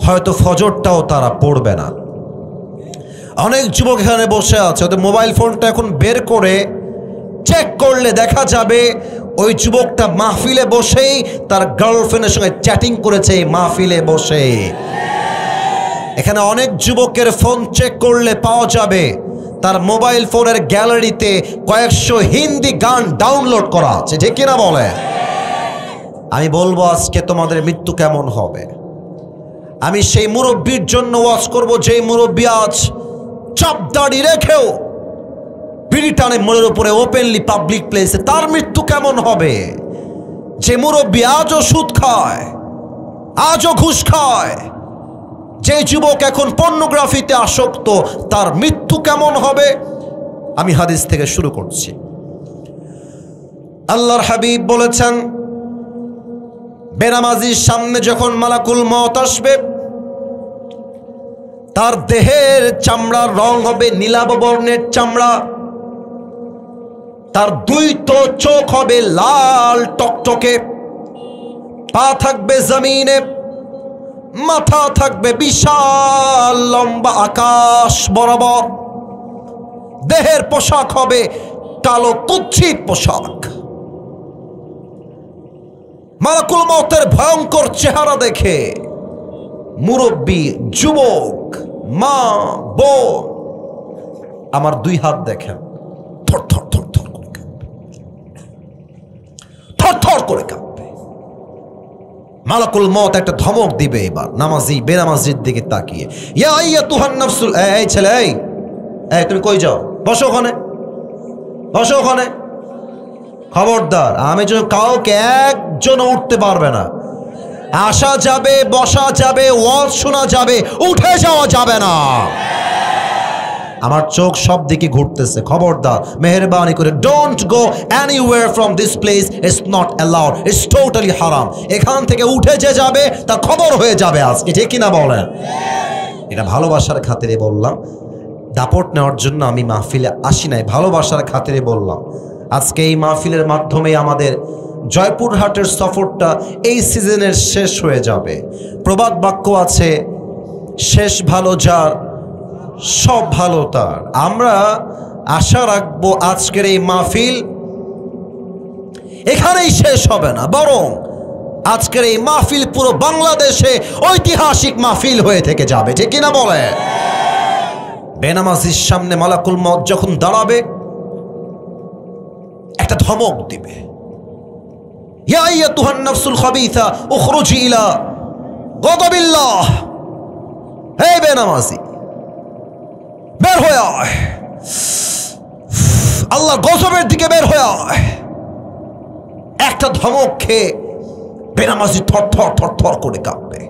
হয়তো ফজরটাও তারা পড়বে না। অনেক যুবক এখানে বসে আছে, ওদের মোবাইল ফোনটা এখন বের করে চেক করলে দেখা যাবে ওই যুবকটা মাহফিলে বসেই তার গার্লফ্রেন্ডের সঙ্গে চ্যাটিং করেছে মাহফিলে বসে। এখানে অনেক যুবকের ফোন চেক করলে পাওয়া যাবে তার মোবাইল ফোনের গ্যালারিতে কয়েকশো হিন্দি গান ডাউনলোড করা আছে, ঠিক কিনা বলে? আমি বলবো আজকে তোমাদের মৃত্যু কেমন হবে। আমি সেই মুরব্বীর জন্য ওয়াজ করব যে মুরব্বী আজ চাপ দাড়ি রেখেও বিড়ি টানে মোড়ের উপরে ওপেনলি পাবলিক প্লেসে, তার মৃত্যু কেমন হবে। যে মুরব্বী আজও সুদ খায়, আজও ঘুষ খায়, যে যুবক এখন পর্নোগ্রাফিতে আসক্ত, তার মৃত্যু কেমন হবে। আমি হাদিস থেকে শুরু করছি। আল্লাহর হাবিব বলেছেন, বেনামাজির সামনে যখন মালাকুল মওত আসবে, তার দেহের চামড়ার রং হবে নীলাভ বর্ণের চামড়া, তার দুই তো চোখ হবে লাল টকটকে, পা থাকবে জমিনে, মাথা থাকবে বিশাল লম্বা আকাশ বরাবর, দেহের পোশাক হবে কালো কুৎসিত পোশাক। মালাকুল মওতের ভয়ঙ্কর চেহারা দেখে মুরব্বী, যুবক, মা, বোন, আমার দুই হাত দেখেন থর থর থর থর করে কাঁপবে, থর থর করে কাঁপবে। মালাকুল মওত একটা ধমক দিবে এবার নামাজি বেনামাজির দিকে তাকিয়ে, ইয়া আইয়াতুহান নাফসুল, এই ছেলে, এই তুমি কই যাও, বসো ওখানে, বসো ওখানে। খবরদার, আমি যেন কাউকে একজন উঠতে পারবে না, আসা যাবে, বসা যাবে, ওয়াজ শোনা যাবে, উঠে যাওয়া যাবে না। আমার চোখ সব দিকে ঘুরতেছে, খবরদার মেহেরবানি করে don't go anywhere from this place, it's not allowed, it's totally হারাম। এখান থেকে উঠে যে যাবে তার খবর হয়ে যাবে আজকে, ঠিক কিনা বলেন? এটা ভালোবাসার খাতিরে বললাম, দাপট নেওয়ার জন্য আমি মাহফিলে আসি নাই, ভালোবাসার খাতিরে বললাম। আজকে এই মাহফিলের মাধ্যমে আমাদের জয়পুরহাটের সফরটা এই সিজনের শেষ হয়ে যাবে। প্রবাদ বাক্য আছে, শেষ ভালো যার সব ভালো তার। আমরা আশা রাখবো আজকের এই মাহফিল এখানেই শেষ হবে না, বরং আজকের এই মাহফিল পুরো বাংলাদেশে ঐতিহাসিক মাহফিল হয়ে থেকে যাবে, ঠিক কিনা বলে? বেনামাজির সামনে মালাকুল মওত যখন দাঁড়াবে একটা ধমক দিবে, ইয়া আইয়াতুহান নাফসুল খাবিসা উখরুজি ইলা গাদাবিল্লাহ, হে বেনামাজি বের হয়ে আয়, আল্লাহর গজবের দিকে বের হয়ে আয়। একটা ধমক খেয়ে বেনামাজি থর থর থর থর করে কাঁপবে।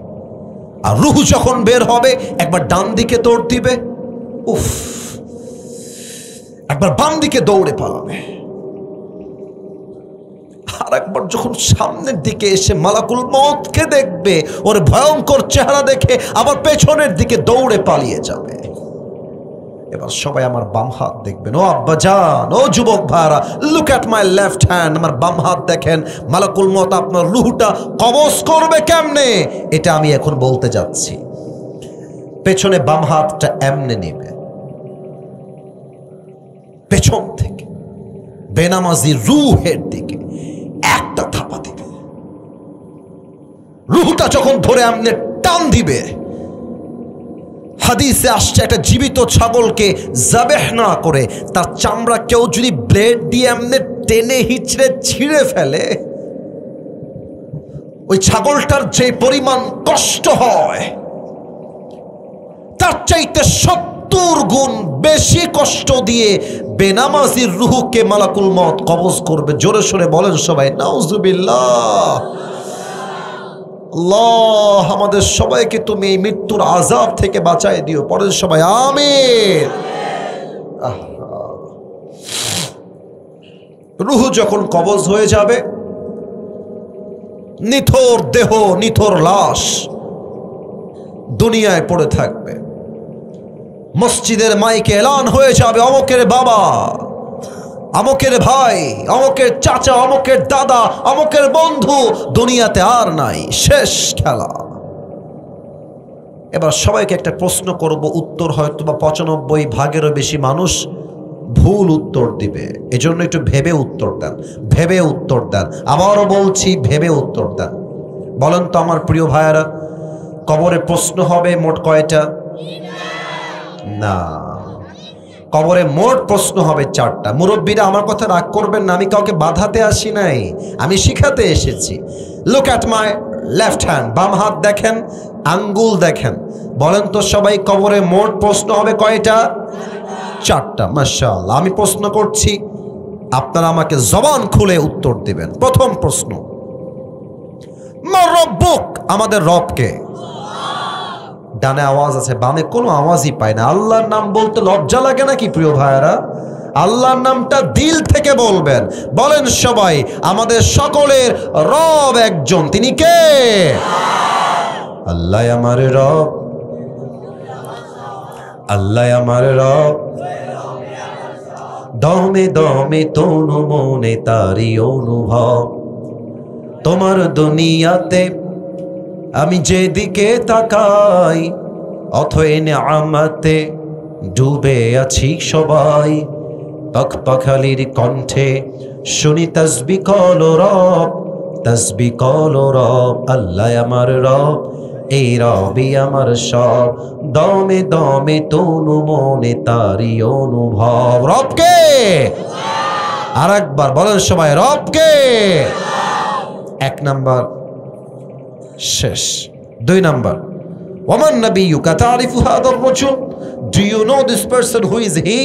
আর রূহ যখন বের হবে একবার ডান দিকে দৌড় দিবে, উফ, একবার বাম দিকে দৌড়ে পালাবে, আর একবার যখন সামনের দিকে এসে মালাকুল মওতকে দেখবে, ওর ভয়ঙ্কর চেহারা দেখে আবার পেছনের দিকে দৌড়ে পালিয়ে যাবে। এবার সবাই আমার বাম হাত দেখবেন। ও আব্বাজান, ও যুবক ভাইরা, look at my left hand, আমার বাম হাত দেখেন। মালাকুল মওত আপনার রূহটা কবজ করবে কেমনে, এটা আমি এখন বলতে যাচ্ছি। পেছনে বাম হাতটা এমনে নিবে, পেছন থেকে বেনামাজি রুহের দিকে একটা থাপা দিবে। রুহটা যখন ধরে এমনে টান দিবে, হাদিসে আসছে একটা জীবিত ছাগলকে জাবেহ না করে তার চামড়া কেউ যদি ব্লেড দিয়ে এমনে টেনে হিচড়ে ছিঁড়ে ফেলে, ওই ছাগলটার যে পরিমাণ কষ্ট হয় তার চাইতে 70 গুণ বেশি কষ্ট দিয়ে বেনামাজির রুহকে মালাকুল মউত কবজ করবে। জোরে সোরে বলেন সবাই নাউজুবিল্লাহ। আল্লাহ আমাদের সবাইকে তুমি এই মৃত্যুর আযাব থেকে বাঁচায় দিও। পড়েন সবাই আমিন। রুহ যখন কবজ হয়ে যাবে, নিথর দেহ, নিথর লাশ দুনিয়ায় পড়ে থাকবে। মসজিদের মাইকে এলান হয়ে যাবে, অমুকের বাবা, অমুকের ভাই, অমুকের চাচা, অমুকের দাদা, অমুকের বন্ধু দুনিয়াতে আর নাই, শেষ খেলা। এবার সবাইকে একটা প্রশ্ন করব, উত্তর হয়তো বা 95% বেশি মানুষ ভুল উত্তর দিবে। এজন্য একটু ভেবে উত্তর দেন, ভেবে উত্তর দেন। আবারও বলছি, ভেবে উত্তর দেন। বলেন তো আমার প্রিয় ভাইয়েরা, কবরে প্রশ্ন হবে মোট কয়টা? না, কবরে মোট প্রশ্ন হবে 4টা। মুরব্বীরা আমার কথা রাগ করবেন না, আমি কাউকে বাধাতে আসি নাই, আমি শিখাতে এসেছি। Look at my left hand, বাম হাত দেখেন, আঙ্গুল দেখেন। বলেন তো সবাই, কবরে মোট প্রশ্ন হবে কয়টা? 4টা। মাশাআল্লাহ। আমি প্রশ্ন করছি, আপনারা আমাকে জবান খুলে উত্তর দিবেন। প্রথম প্রশ্ন, মা রব্বুক, আমাদের রবকে? ডানে আওয়াজ আছে, বামে কোনো আওয়াজই পায় না। আল্লাহর নাম বলতে লজ্জা লাগে নাকি প্রিয় ভাইয়েরা? আল্লাহর নামটা দিল থেকে বলবেন। বলেন সবাই, আমাদের সকলের রব একজন, তিনি কে? আল্লাহ আমার রব, আল্লাহ আমার রব, দমে দমে তনু মনে তারি অনুভব। তোমার দুনিয়াতে আমি যেদিকে তাকাই, অথই নিয়ামতে ডুবে আছি সবাই। পাখপাখালির কণ্ঠে শুনি তাসবিহ কল রব, তাসবিহ কল রব। আল্লাহ আমার রব, এই রবই আমার সব। দমে দমে তনু মনে তারি অনুভব। রবকে? আর একবার বলেন সবাই, রবকে? 1 নাম্বার শেষ। 2 নাম্বার, ওমান নাবিয়্যুকা তারিফু হাদার রাজুল, do you know this person, who is he?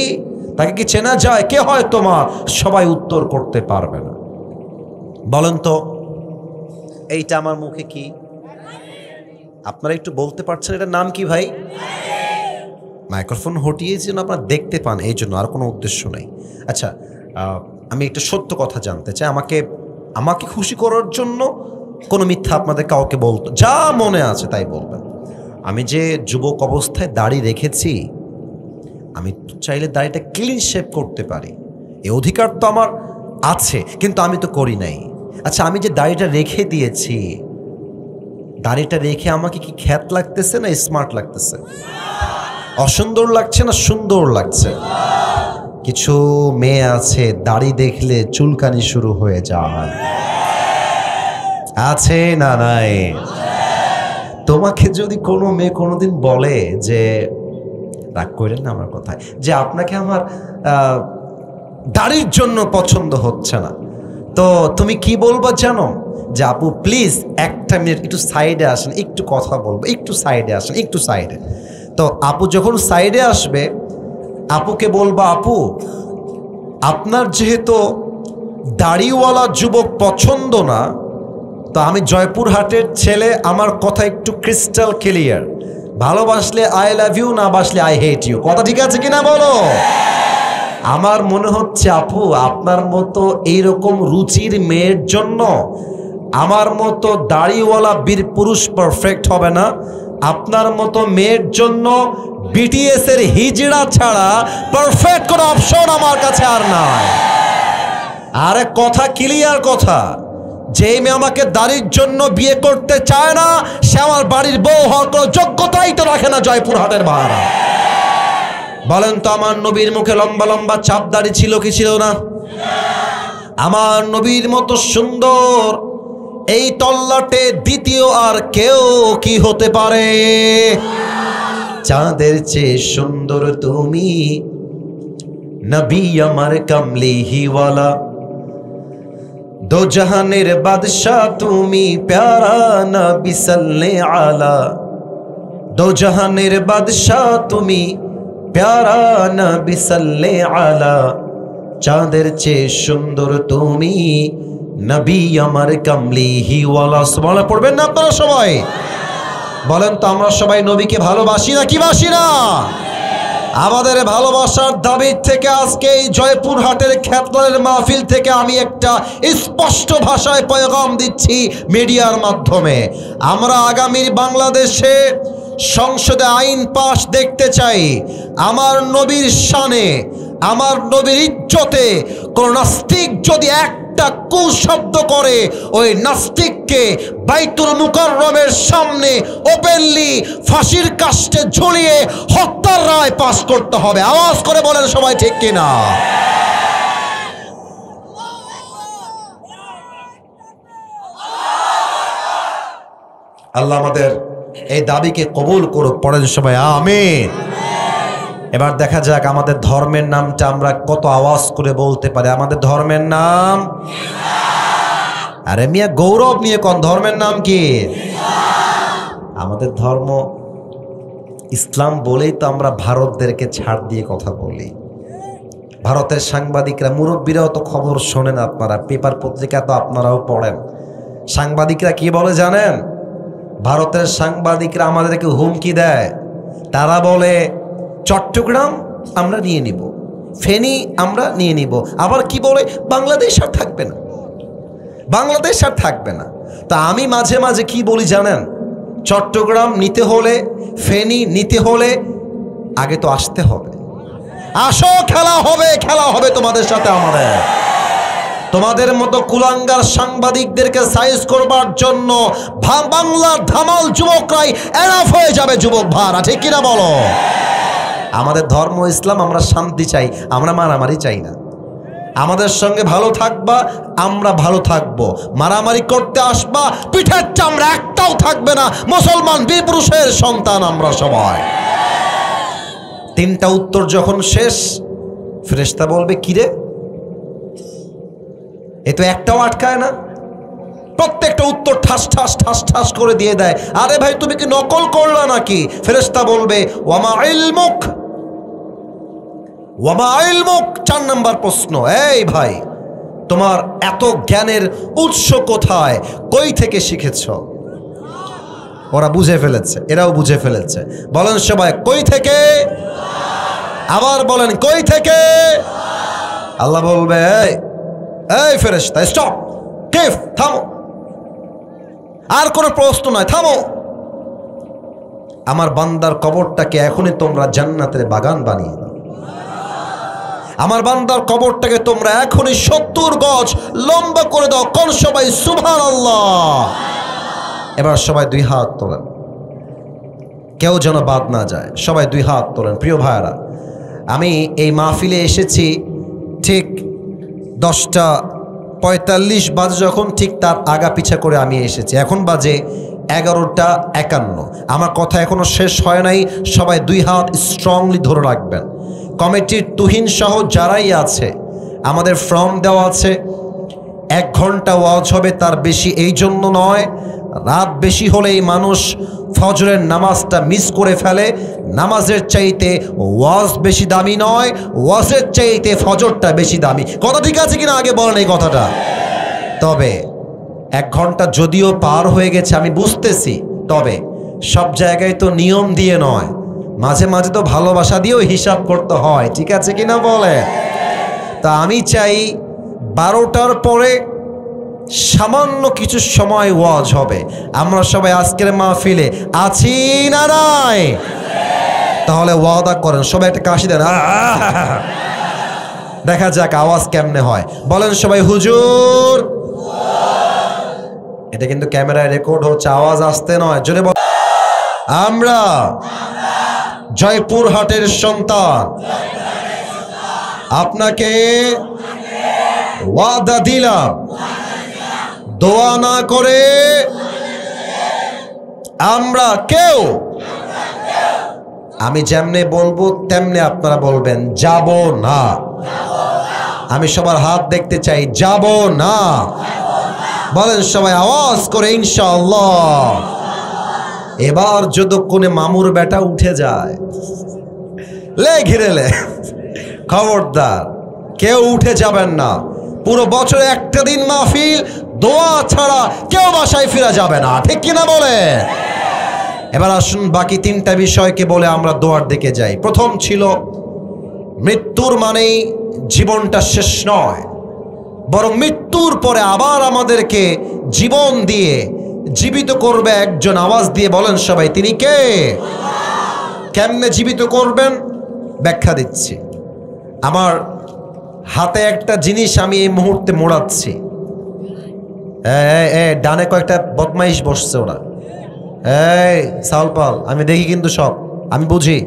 তাকে কি চেনা যায়? কে হয় তোমার? সবাই উত্তর করতে পারবে না। বলেন তো, এইটা আমার মুখে কি? আপনারা একটু বলতে পারছেন এটার নাম কি ভাই? মাইক্রোফোন হটিয়েছি যেন আপনারা দেখতে পান, এই জন্য, আর কোনো উদ্দেশ্য নেই। আচ্ছা, আমি একটা সত্য কথা জানতে চাই। আমাকে খুশি করার জন্য কোনো মিথ্যা আপনাদের কাউকে বলতো, যা মনে আছে তাই বলবেন। আমি যে যুবক অবস্থায় দাড়ি রেখেছি, আমি চাইলে দাড়িটা ক্লিন শেভ করতে পারি, এই অধিকার তো আমার আছে, কিন্তু আমি তো করি নাই। আচ্ছা, আমি যে দাড়িটা রেখে দিয়েছি, দাড়িটা রেখে আমাকে কি খ্যাত লাগতেছে না স্মার্ট লাগতেছে? অসুন্দর লাগছে না সুন্দর লাগছে? কিছু মেয়ে আছে দাড়ি দেখলে চুলকানি শুরু হয়ে যায়, আছে না নাই? তোমাকে যদি কোনো মেয়ে কোনোদিন বলে যে, রাগ করেন না আমার কথায়, যে আপনাকে আমার দাড়ির জন্য পছন্দ হচ্ছে না, তো তুমি কি বলবা জানো? যে আপু প্লিজ 1 মিনিট একটু সাইডে আসেন, একটু কথা বলবো, একটু সাইডে আসেন, একটু সাইডে। তো আপু যখন সাইডে আসবে, আপুকে বলবা, আপু আপনার যেহেতু দাড়িওয়ালা যুবক পছন্দ না, তো আমি জয়পুরহাটের ছেলে, আমার কথা একটু ক্রিস্টাল ক্লিয়ার, ভালোবাসলে আই লাভ ইউ, না বাসলে আই হেট ইউ। কথা ঠিক আছে কিনা বলো? আমার মনে হচ্ছে আপু, আপনার মতো এইরকম রুচির মেয়ের জন্য আমার মতো দাড়িওয়ালা বীর পুরুষ পারফেক্ট হবে না। আপনার মতো মেয়ের জন্য বিটিএস এর হিজড়া ছাড়া পারফেক্ট কোনো অপশন আমার কাছে আর নাই। আরে কথা ক্লিয়ার কথা, যে মেয়ে আমাকে দাড়ির জন্য বিয়ে করতে চায় না, সে আমার বাড়ির বউ হওয়ার কোনো যোগ্যতাই তো রাখে না। জয়পুরহাটের ভাড়া বলেন তো, আমার নবীর মুখে লম্বা লম্বা চাপ দাড়ি ছিল কি ছিল না? আমার নবীর মতো সুন্দর এই তল্লাটে দ্বিতীয় আর কেউ কি হতে পারে? চাঁদের চেয়ে সুন্দর তুমি, নবী আমার কামলিহিওয়ালা, দো জাহানের বাদশাহ তুমি, প্যারা নবী সাল্লাল্লাহু আলা। দো জাহানের বাদশাহ তুমি, প্যারা নবী সাল্লাল্লাহু আলা। চাঁদের চেয়ে সুন্দর তুমি, নবী আমার কামলিহিওয়ালা। সুবহানাল্লাহ পড়বেন না আপনারা সবাই? বলেন তো, আমরা সবাই নবীকে ভালোবাসি না কি বাসি না? আমাদের ভালোবাসার দাবি থেকে আজকে এই জয়পুরহাটের খ্যাতনের মাহফিল থেকে আমি একটা স্পষ্ট ভাষায় পয়গাম দিচ্ছি মিডিয়ার মাধ্যমে। আমরা আগামীর বাংলাদেশে সংসদে আইন পাশ দেখতে চাই। আমার নবীর শানে, আমার নবীর ইজ্জতে কোন নাস্তিক যদি একটা কুশব্দ করে, ওই নাস্তিককে বাইতুল মুকাররমের সামনে ওপেনলি ফাঁসির কাস্টে ঝুলিয়ে হত্যার রায় পাশ করতে হবে। আওয়াজ করে বলেন সবাই, ঠিক কিনা? আল্লাহ আমাদের এই দাবিকে কবুল করুক। পড়েন সবাই আমিন। এবার দেখা যাক আমাদের ধর্মের নামটা আমরা কত আওয়াজ করে বলতে পারি। আমাদের ধর্মের নাম, আরে মিয়া গৌরব নিয়ে কোন ধর্মের নাম কি? আমাদের ধর্ম ইসলাম বলেই তো আমরা ভারতদেরকে ছাড় দিয়ে কথা বলি। ভারতের সাংবাদিকরা, মুরব্বীরাও তো খবর শোনেন, আপনারা পেপার পত্রিকা তো আপনারাও পড়েন। সাংবাদিকরা কি বলে জানেন? ভারতের সাংবাদিকরা আমাদেরকে হুমকি দেয়। তারা বলে চট্টগ্রাম আমরা নিয়ে নিব, ফেনী আমরা নিয়ে নিব। আবার কি বলে? বাংলাদেশ আর থাকবে না, বাংলাদেশ আর থাকবে না। তা আমি মাঝে মাঝে কি বলি জানেন? চট্টগ্রাম নিতে হলে, ফেনী নিতে হলে আগে তো আসতে হবে। আসো, খেলা হবে, খেলা হবে তোমাদের সাথে আমাদের। তোমাদের মতো কুলাঙ্গার সাংবাদিকদেরকে সাইজ করবার জন্য বাংলার ধামাল যুবকরাই এনাফ হয়ে যাবে। যুবক ভাড়া ঠিক কিনা বলো? আমাদের ধর্ম ইসলাম, আমরা শান্তি চাই, আমরা মারামারি চাই না। আমাদের সঙ্গে ভালো থাকবা, আমরা ভালো থাকবো। মারামারি করতে আসবা, পিঠের চামড়া একটাও থাকবে না। মুসলমান বীর পুরুষের সন্তান আমরা সবাই। তিনটা উত্তর যখন শেষ, ফেরেশতা বলবে কিরে, এ তো একটাও আটকায় না। প্রত্যেকটা উত্তর ঠাস ঠাস ঠাস ঠাস করে দিয়ে দেয়। আরে ভাই, তুমি কি নকল করলা নাকি? ফেরেশতা বলবে ওয়ামা ইলমুক, ওয়ামা ইলমুক। 4 নম্বর প্রশ্ন, এই ভাই তোমার এত জ্ঞানের উৎস কোথায়? কই থেকে শিখেছ? ওরা বুঝে ফেলেছে, এরাও বুঝে ফেলেছে। বলেন সবাই, কই থেকে? আবার বলেন, কই থেকে? আল্লাহ বলবে এই ফেরেশতা স্টপ, কিফ, থামো, আর কোনো প্রশ্ন নয়, থামো। আমার বান্দার কবরটাকে এখনই তোমরা জান্নাতের বাগান বানিয়ে দাও। আমার বান্দার কবরটাকে তোমরা এখনই 70 গজ লম্বা করে দাও। কোন সবাই সুবহানাল্লাহ। এবার সবাই 2 হাত তোলেন, কেউ যেন বাদ না যায়। সবাই 2 হাত তোলেন। প্রিয় ভাইরা, আমি এই মাহফিলে এসেছি ঠিক 10:45 বাজে, যখন ঠিক তার আগা পিছা করে আমি এসেছি। এখন বাজে 11:51। আমার কথা এখনো শেষ হয় নাই। সবাই 2 হাত স্ট্রংলি ধরে রাখবেন। কমিটির তুহিন সহ যারাই আছে, আমাদের ফর্ম দেওয়া আছে। 1 ঘন্টা ওয়াজ হবে, তার বেশি এই জন্য নয়। রাত বেশি হলেই মানুষ ফজরের নামাজটা মিস করে ফেলে। নামাজের চাইতে ওয়াজ বেশি দামি নয়, ওয়াজের চাইতে ফজরটা বেশি দামি। কথা ঠিক আছে কিনা আগে বলেন এই কথাটা। তবে 1 ঘন্টা যদিও পার হয়ে গেছে আমি বুঝতেছি, তবে সব জায়গায় তো নিয়ম দিয়ে নয়, মাঝে মাঝে তো ভালোবাসা দিয়েও হিসাব করতে হয়। ঠিক আছে কিনা বলে? তা আমি চাই 12টার পরে সামান্য কিছু সময় ওয়াজ হবে। আমরা সবাই আজকের মাহফিলে আছি না নাই? তাহলে ওয়াদা করেন, সবাই একটা কাশি দেন, দেখা যাক আওয়াজ কেমনে হয়। বলেন সবাই হুজুর। এটা কিন্তু ক্যামেরায় রেকর্ড হচ্ছে, আওয়াজ আসতে নয়, জোরে বল। আমরা জয়পুরহাটের সন্তান, আপনাকে ওয়াদা দিলাম, দোয়া না করে আমরা কেউ, আমি যেমনে বলবো তেমনে আপনারা বলবেন, যাব না। আমি সবার হাত দেখতে চাই, যাব না। বলেন সবাই আওয়াজ করে ইনশাআল্লাহ। এবার যতক্ষণে মামুর বেটা উঠে যায়, লে ঘিরে লে, খবরদার কেউ উঠে যাবেন না। পুরো বছরে একটা দিন মাহফিল, দোয়া ছাড়া কেউ বাসায় ফিরে যাবে না, ঠিক কিনা বলে? এবার আসুন বাকি তিনটা বিষয়কে বলে আমরা দোয়ার দিকে যাই। প্রথম ছিল, মৃত্যুর মানেই জীবনটা শেষ নয়, বরং মৃত্যুর পরে আবার আমাদেরকে জীবন দিয়ে জীবিত করবে একজন। আওয়াজ দিয়ে বলেন সবাই, তিনি কে? কেমনে জীবিত করবেন ব্যাখ্যা দিচ্ছি। আমার হাতে একটা জিনিস আমি এই মুহূর্তে মোড়াচ্ছি, ডানে কয়েকটা বদমাইশ বসছে, ওরা এই সালপাল, আমি দেখি কিন্তু সব, আমি বুঝি,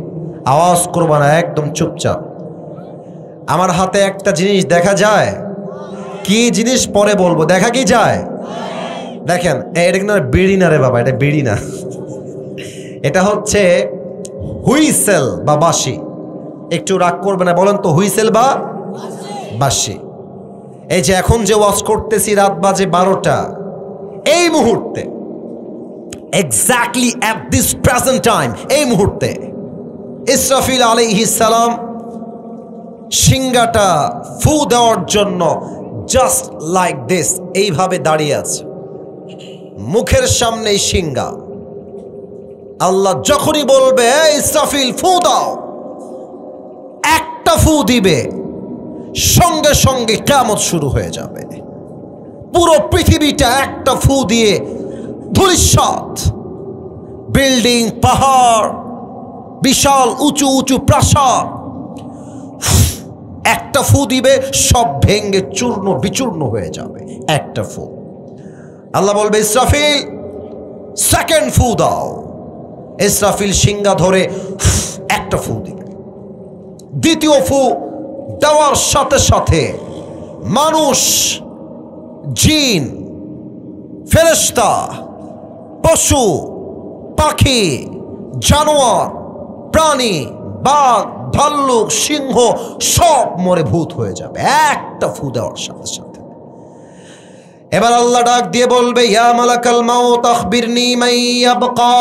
আওয়াজ করবো না, একদম চুপচাপ। আমার হাতে একটা জিনিস দেখা যায়, কি জিনিস পরে বলবো, দেখা কি যায়? দেখেন, এটা কিন্তু বিড়ি না রে বাবা, এটা বিড়ি না, এটা হচ্ছে হুইসেল বা বাঁশি। একটু রাগ করবে না, বলেন তো হুইসেল বা বাঁশি। এই যে এখন যে ওয়াজ করতেছি, রাত বাজে 12টা, এই মুহূর্তে exactly at this present time, এই মুহূর্তে ইসরাফিল আলাইহিস সালাম সিংহাটা ফু দেওয়ার জন্য জাস্ট লাইক দিস, এইভাবে দাঁড়িয়ে আছে, মুখের সামনেই সিংহা। আল্লাহ যখনই বলবে ইসরাফিল ফু দাও, একটা ফু দিবে, সঙ্গে সঙ্গে কিয়ামত শুরু হয়ে যাবে। পুরো পৃথিবীটা একটা ফু দিয়ে ধূলিসাৎ, বিল্ডিং, পাহাড়, বিশাল উঁচু উঁচু প্রাসাদ, একটা ফু দিবে, সব ভেঙ্গে চূর্ণ বিচূর্ণ হয়ে যাবে, একটা ফু। আল্লাহ বলবে ইসরাফিল সেকেন্ড ফু দাও। ইসরাফিল সিংহা ধরে একটা ফু দিবে। দ্বিতীয় ফু দেওয়ার সাথে সাথে মানুষ, জিন, ফেরেশতা, পশু, পাখি, জানোয়ার, প্রাণী, বাঘ, ভাল্লুক, সিংহ সব মরে ভূত হয়ে যাবে একটা ফু দেওয়ার সাথে সাথে। এবার আল্লাহ ডাক দিয়ে বলবে, ইয়া মালাকাল মাউত আখবিরনি মান ইয়াবকা।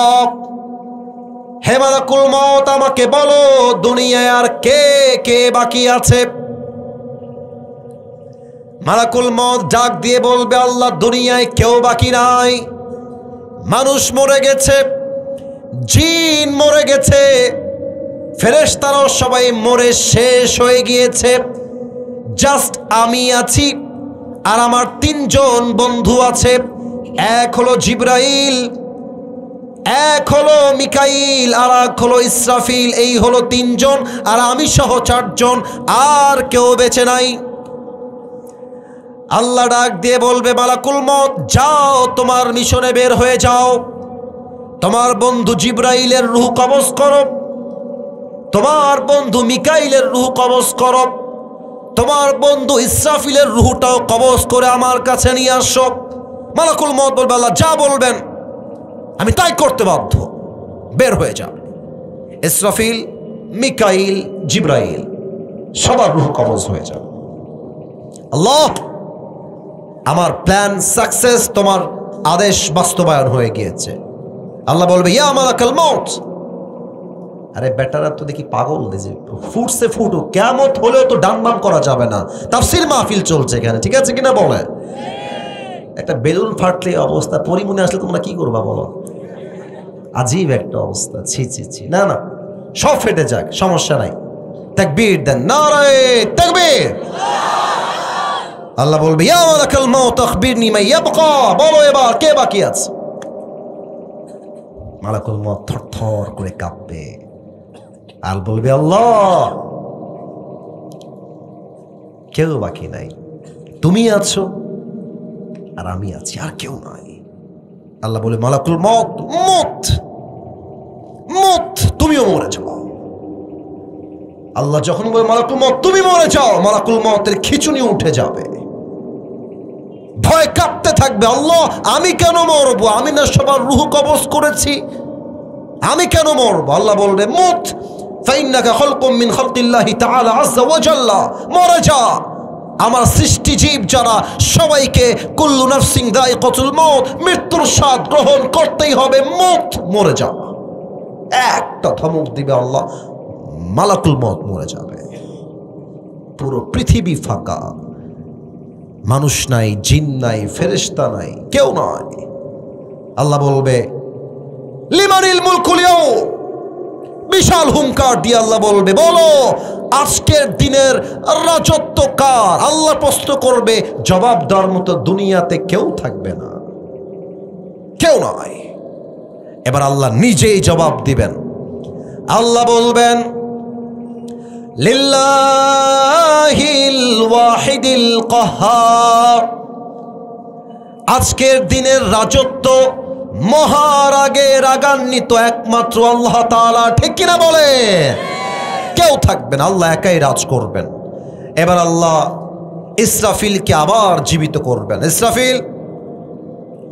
হে মালাকুল মউত, আমাকে বলো দুনিয়ায় আর কে কে বাকি আছে। মালাকুল মউত ডাক দিয়ে বলবে, আল্লাহ দুনিয়ায় কেউ বাকি নাই। মানুষ মরে গেছে, জিন মরে গেছে, ফেরেশতারাও সবাই মরে শেষ হয়ে গিয়েছে, জাস্ট আমি আছি আর আমার তিনজন বন্ধু আছে। এক হলো জিবরাইল, এক হলো মিকাইল, আর এক হলো ইসরাফিল। এই হলো তিনজন, আর আমি সহ চারজন, আর কেউ বেঁচে নাই। আল্লাহ ডাক দিয়ে বলবে, মালাকুল মউত যাও, তোমার মিশনে বের হয়ে যাও, তোমার বন্ধু জিবরাইলের রূহ কবজ করো, তোমার বন্ধু মিকাইলের রূহ কবজ করো, তোমার বন্ধু ইসরাফিলের রূহটাও কবজ করে আমার কাছে নিয়ে আসো। মালাকুল মউত বলবে, আল্লাহ যা বলবেন আমি তাই করতে বাধ্য, বের হয়ে যাও। ইসরাফিল, মিকাইল, জিবরাইল সবার রূহ কবজ হয়ে যাবে। আল্লাহ, আমার প্ল্যান সাকসেস, তোমার আদেশ বাস্তবায়ন হয়ে গিয়েছে। আল্লাহ বলবে, ইয়া মালাকাল মউত। আরে বেটারা তো দেখি পাগল, দিছে ফুটছে ফুটুক, কিয়ামত হলেও তো ডান বাম করা যাবে না। তাফসীর মাহফিল চলছে এখানে, ঠিক আছে কিনা বলে? একটা বেলুন ফাটলে অবস্থা, পরিমণি আসলে তোমরা কি করবা বলো? আজীব একটা অবস্থা, ছি ছি ছি। না না, সব ফেটে যাক, সমস্যা নাই। তাকবীর দেন, নারায়ে তাকবীর। আল্লাহ বলবে, ইয়া মালাকাল মউত আখবিরনি মান ইয়াবকা। বলো এবার কে বাকি আছে। মালাকুল মউত থরথর করে কাঁপবে আর বলবে, আল্লাহ কেউ বাকি নাই, তুমি আছো আর আমি আছি, আর কেউ নাই। আল্লাহ বলে মালাকুল মত, মত মত তুমিও মরে যাও। আল্লাহ যখন বলে মালাকুল মত তুমি মরে যাও, মালাকুল মতের খিঁচুনি উঠে যাবে, ভয় কাঁপতে থাকবে। আল্লাহ আমি কেন মরবো? আমি না সবার রূহ কবজ করেছি, আমি কেন মরবো? আল্লাহ বলবে মত ফাইন্নাকা খালকুম মিন খালকিল্লাহি তাআলা আযজা ওয়া জাল্লা, মরে যা। আমার সৃষ্টি জীব যারা সবাইকে কুল্লু নাফসিন যায়িকাতুল মউত, মৃত্যুর স্বাদ গ্রহণ করতেই হবে, মত মরে যা। একটা ধমক দিবে আল্লাহ, মালাকুল মত মরে যাবে। পুরো পৃথিবী ফাঁকা, মানুষ নাই, জিন নাই, ফেরেশতা নাই, কেউ নাই। আল্লাহ বলবে লিমানিল মুলকুল ইয়াউম, বিশাল হুঙ্কার দিয়ে আল্লাহ বলবে বলো আজকের দিনের রাজত্ব কার? আল্লাহ প্রশ্ন করবে, জবাব দেওয়ার মতো দুনিয়াতে কেউ থাকবে না, কেউ নয়। এবার আল্লাহ নিজেই জবাব দিবেন। আল্লাহ বলবেন লিল্লাহিল ওয়াহিদিল কাহ্হার, আজকের দিনের রাজত্ব মহারাগে রাগান্বিত একমাত্র আল্লাহ তাআলা, ঠিক কিনা বলে? কেউ থাকবে না, আল্লাহ একাই রাজ করবেন। এবার আল্লাহ ইসরাফিলকে আবার জীবিত করবেন। ইসরাফিল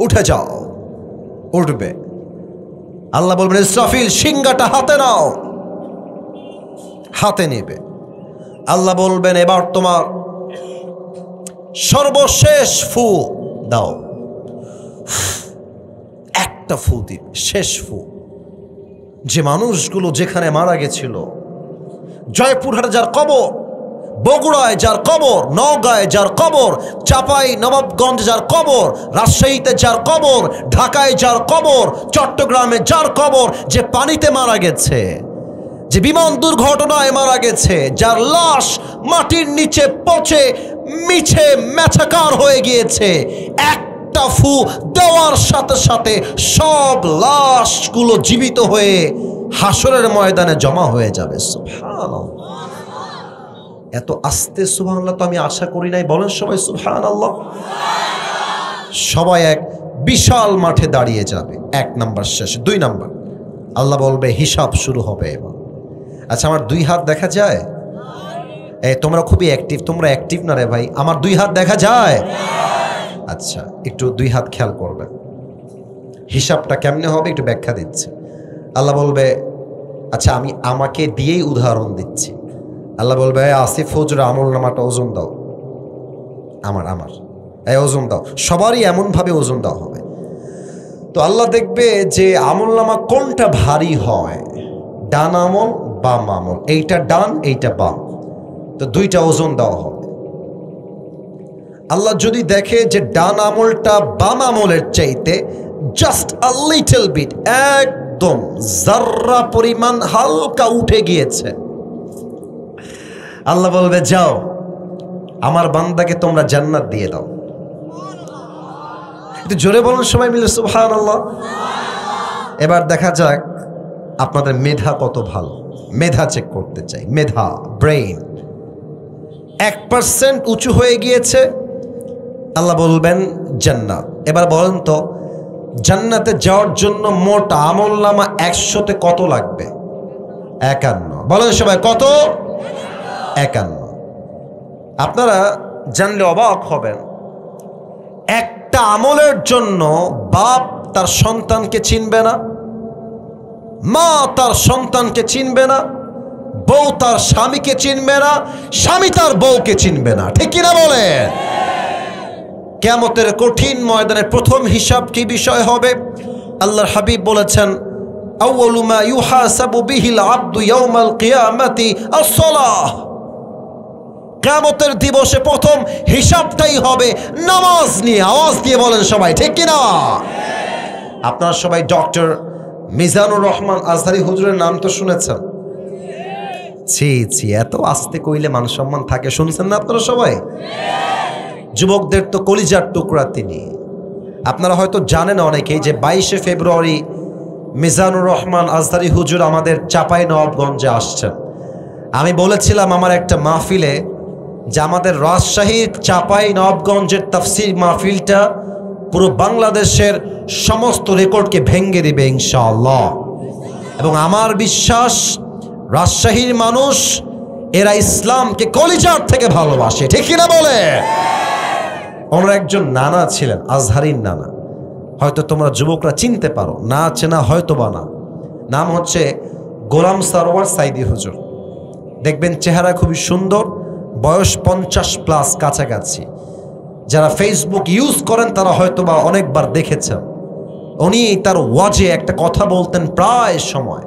উঠে যাও, উঠবে। আল্লাহ বলবেন ইসরাফিল সিংহাটা হাতে নাও, হাতে নেবে। আল্লাহ বলবেন এবার তোমার সর্বশেষ ফু দাও। একটা ফু দিবে, শেষ ফু। যে মানুষগুলো যেখানে মারা গেছিল, জয়পুরহাটে যার কবর, বগুড়ায় যার কবর, নওগাঁয় যার কবর, চাপাই নবাবগঞ্জে যার কবর, রাজশাহীতে যার কবর, ঢাকায় যার কবর, চট্টগ্রামে যার কবর, যে পানিতে মারা গেছে, যে বিমান দুর্ঘটনায় মারা গেছে, যার লাশ মাটির নিচে পচে মিছে মেছাকার হয়ে গিয়েছে, একটা ফু দেওয়ার সাথে সাথে সব লাশগুলো জীবিত হয়ে হাসরের ময়দানে জমা হয়ে যাবে। সুবহানাল্লাহ। এত আস্তে সুবহানাল্লাহ তো আমি আশা করি নাই। বলেন সবাই সুবহানাল্লাহ। সবাই এক বিশাল মাঠে দাঁড়িয়ে যাবে। এক নাম্বার শেষ। 2 নাম্বার আল্লাহ বলবে হিসাব শুরু হবে এবার। আচ্ছা আমার 2 হাত দেখা যায়? তোমরা খুবই অ্যাক্টিভ, তোমরা অ্যাক্টিভ না রে ভাই। আমার 2 হাত দেখা যায়? আচ্ছা একটু 2 হাত খেয়াল করবেন। হিসাবটা কেমনে হবে একটু ব্যাখ্যা দিচ্ছি। আল্লাহ বলবে আচ্ছা আমি আমাকে দিয়েই উদাহরণ দিচ্ছি। আল্লাহ বলবে আসিফ হুজুর আমল নামাটা ওজন দাও। আমার ওজন দাও। সবারই এমনভাবে ওজন দেওয়া হবে। তো আল্লাহ দেখবে যে আমল নামা কোনটা ভারী হয়, ডান আমল বাম আমল, এইটা ডান এইটা বাম, তো 2টা ওজন দেওয়া হবে। আল্লাহ যদি দেখে যে ডান আমলটা বাম আমলের চাইতে জাস্ট আ লিটল বিট, একদম জাররা পরিমাণ হালকা উঠে গিয়েছে, আল্লাহ বলবে যাও আমার বান্দাকে তোমরা জান্নাত দিয়ে দাও। একটু জোরে বলুন সবাই মিলে সুবহানাল্লাহ। এবার দেখা যাক আপনাদের মেধা কত ভালো। মেধা চেক করতে চাই, মেধা, ব্রেইন 1% উঁচু হয়ে গিয়েছে, আল্লাহ বলবেন জান্নাত। এবার বলেন তো জান্নাতে যাওয়ার জন্য মোট আমল নামা 100তে কত লাগবে? 51। বলেন সবাই কত? 51। আপনারা জানলে অবাক হবেন, একটা আমলের জন্য বাপ তার সন্তানকে চিনবে না, মা তার সন্তানকে চিনবে না, বউ তার স্বামীকে চিনবে না, স্বামী তার বউকে চিনবে না, ঠিক কিনা বলেন? কিয়ামতের কঠিন ময়দানে প্রথম হিসাব কি বিষয় হবে? আল্লাহর হাবিব বলেছেন আউয়ালু মা ইউহাসাবু বিহিল আবদু ইয়াউমাল কিয়ামাতি আস-সালাহ। কিয়ামতের দিবসে প্রথম হিসাবটাই হবে নামাজ নিয়ে। আওয়াজ দিয়ে বলেন সবাই, ঠিক কিনা? আপনারা সবাই ডক্টর মিজানুর রহমান আজহারি হুজুরের নাম তো শুনেছেন। ছি এত আস্তে কইলে মান সম্মান থাকে, শুনছেন না আপনারা সবাই? যুবকদের তো কলিজার টুকরা তিনি। আপনারা হয়তো জানেন অনেকেই যে 22শে ফেব্রুয়ারি মিজানুর রহমান আজহারি হুজুর আমাদের চাপাই নবাবগঞ্জে আসছেন। আমি বলেছিলাম আমার একটা মাহফিলে যে আমাদের রাজশাহীর চাপাই নবাবগঞ্জের তাফসির মাহফিলটা পুরো বাংলাদেশের সমস্ত রেকর্ডকে ভেঙে দিবে ইনশাআল্লাহ। এবং আমার বিশ্বাস রাজশাহীর মানুষ এরা ইসলামকে কলিজার থেকে ভালোবাসে, ঠিক কিনা বলে? ওনার একজন নানা ছিলেন, আজহারির নানা, হয়তো তোমরা যুবকরা চিনতে পারো, না চেনা হয়তো বা না। নাম হচ্ছে গোলাম সরওয়ার সাইদি হুজুর। দেখবেন চেহারা খুবই সুন্দর, বয়স 50+ কাছাকাছি। যারা ফেসবুক ইউজ করেন তারা হয়তো বা অনেকবার দেখেছেন। উনি তার ওয়াজে একটা কথা বলতেন প্রায় সময়,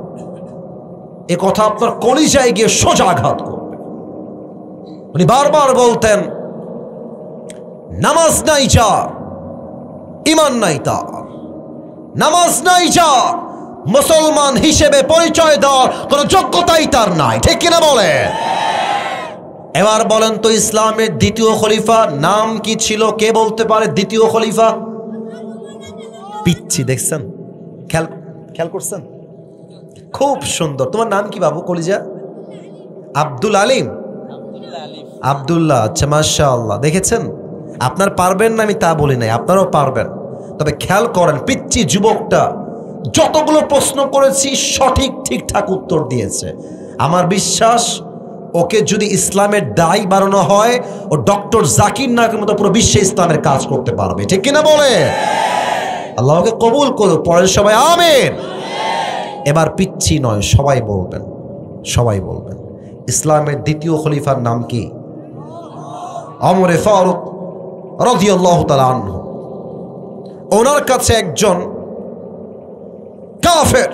এ কথা আপনার কলিজায় গিয়ে সোজা আঘাত করবে। উনি বারবার বলতেন, নামাজ নাই যার, ঈমান নাই তার। নামাজ নাই যার, মুসলমান হিসেবে পরিচয় দেওয়ার কোনো যোগ্যতাই তার নাই, ঠিক কিনা বলে? এবার বলেন তো, ইসলামের দ্বিতীয় খলিফা নাম কি ছিল? কে বলতে পারে দ্বিতীয় খলিফা? পিচ্ছি দেখছেন, খেয়াল করছেন? খুব সুন্দর। তোমার নাম কি বাবু কলিজা? আব্দুল আলিম, আব্দুল্লাহ। আচ্ছা, মাশাআল্লাহ। দেখেছেন, আপনার পারবেন না আমি তা বলি নাই, আপনারাও পারবেন। তবে খেয়াল করেন, পিচ্ছি যুবকটা যতগুলো প্রশ্ন করেছি সঠিক ঠিকঠাক উত্তর দিয়েছে। আমার বিশ্বাস ওকে যদি ইসলামের দায়ী বানানো হয়, ও ডক্টর জাকির নায়কের মতো পুরো বিশ্বে ইসলামের কাজ করতে পারবে, ঠিক কিনা বলে? আল্লাহকে কবুল করুক। পরের সবাই আমিন। এবার পিচ্ছি নয়, সবাই বলবেন, সবাই বলবেন, ইসলামের দ্বিতীয় খলিফার নাম কি? ওমর ফারুক রাদিয়াল্লাহু তাআলা আনহু। ওনার কাছে একজন কাফের,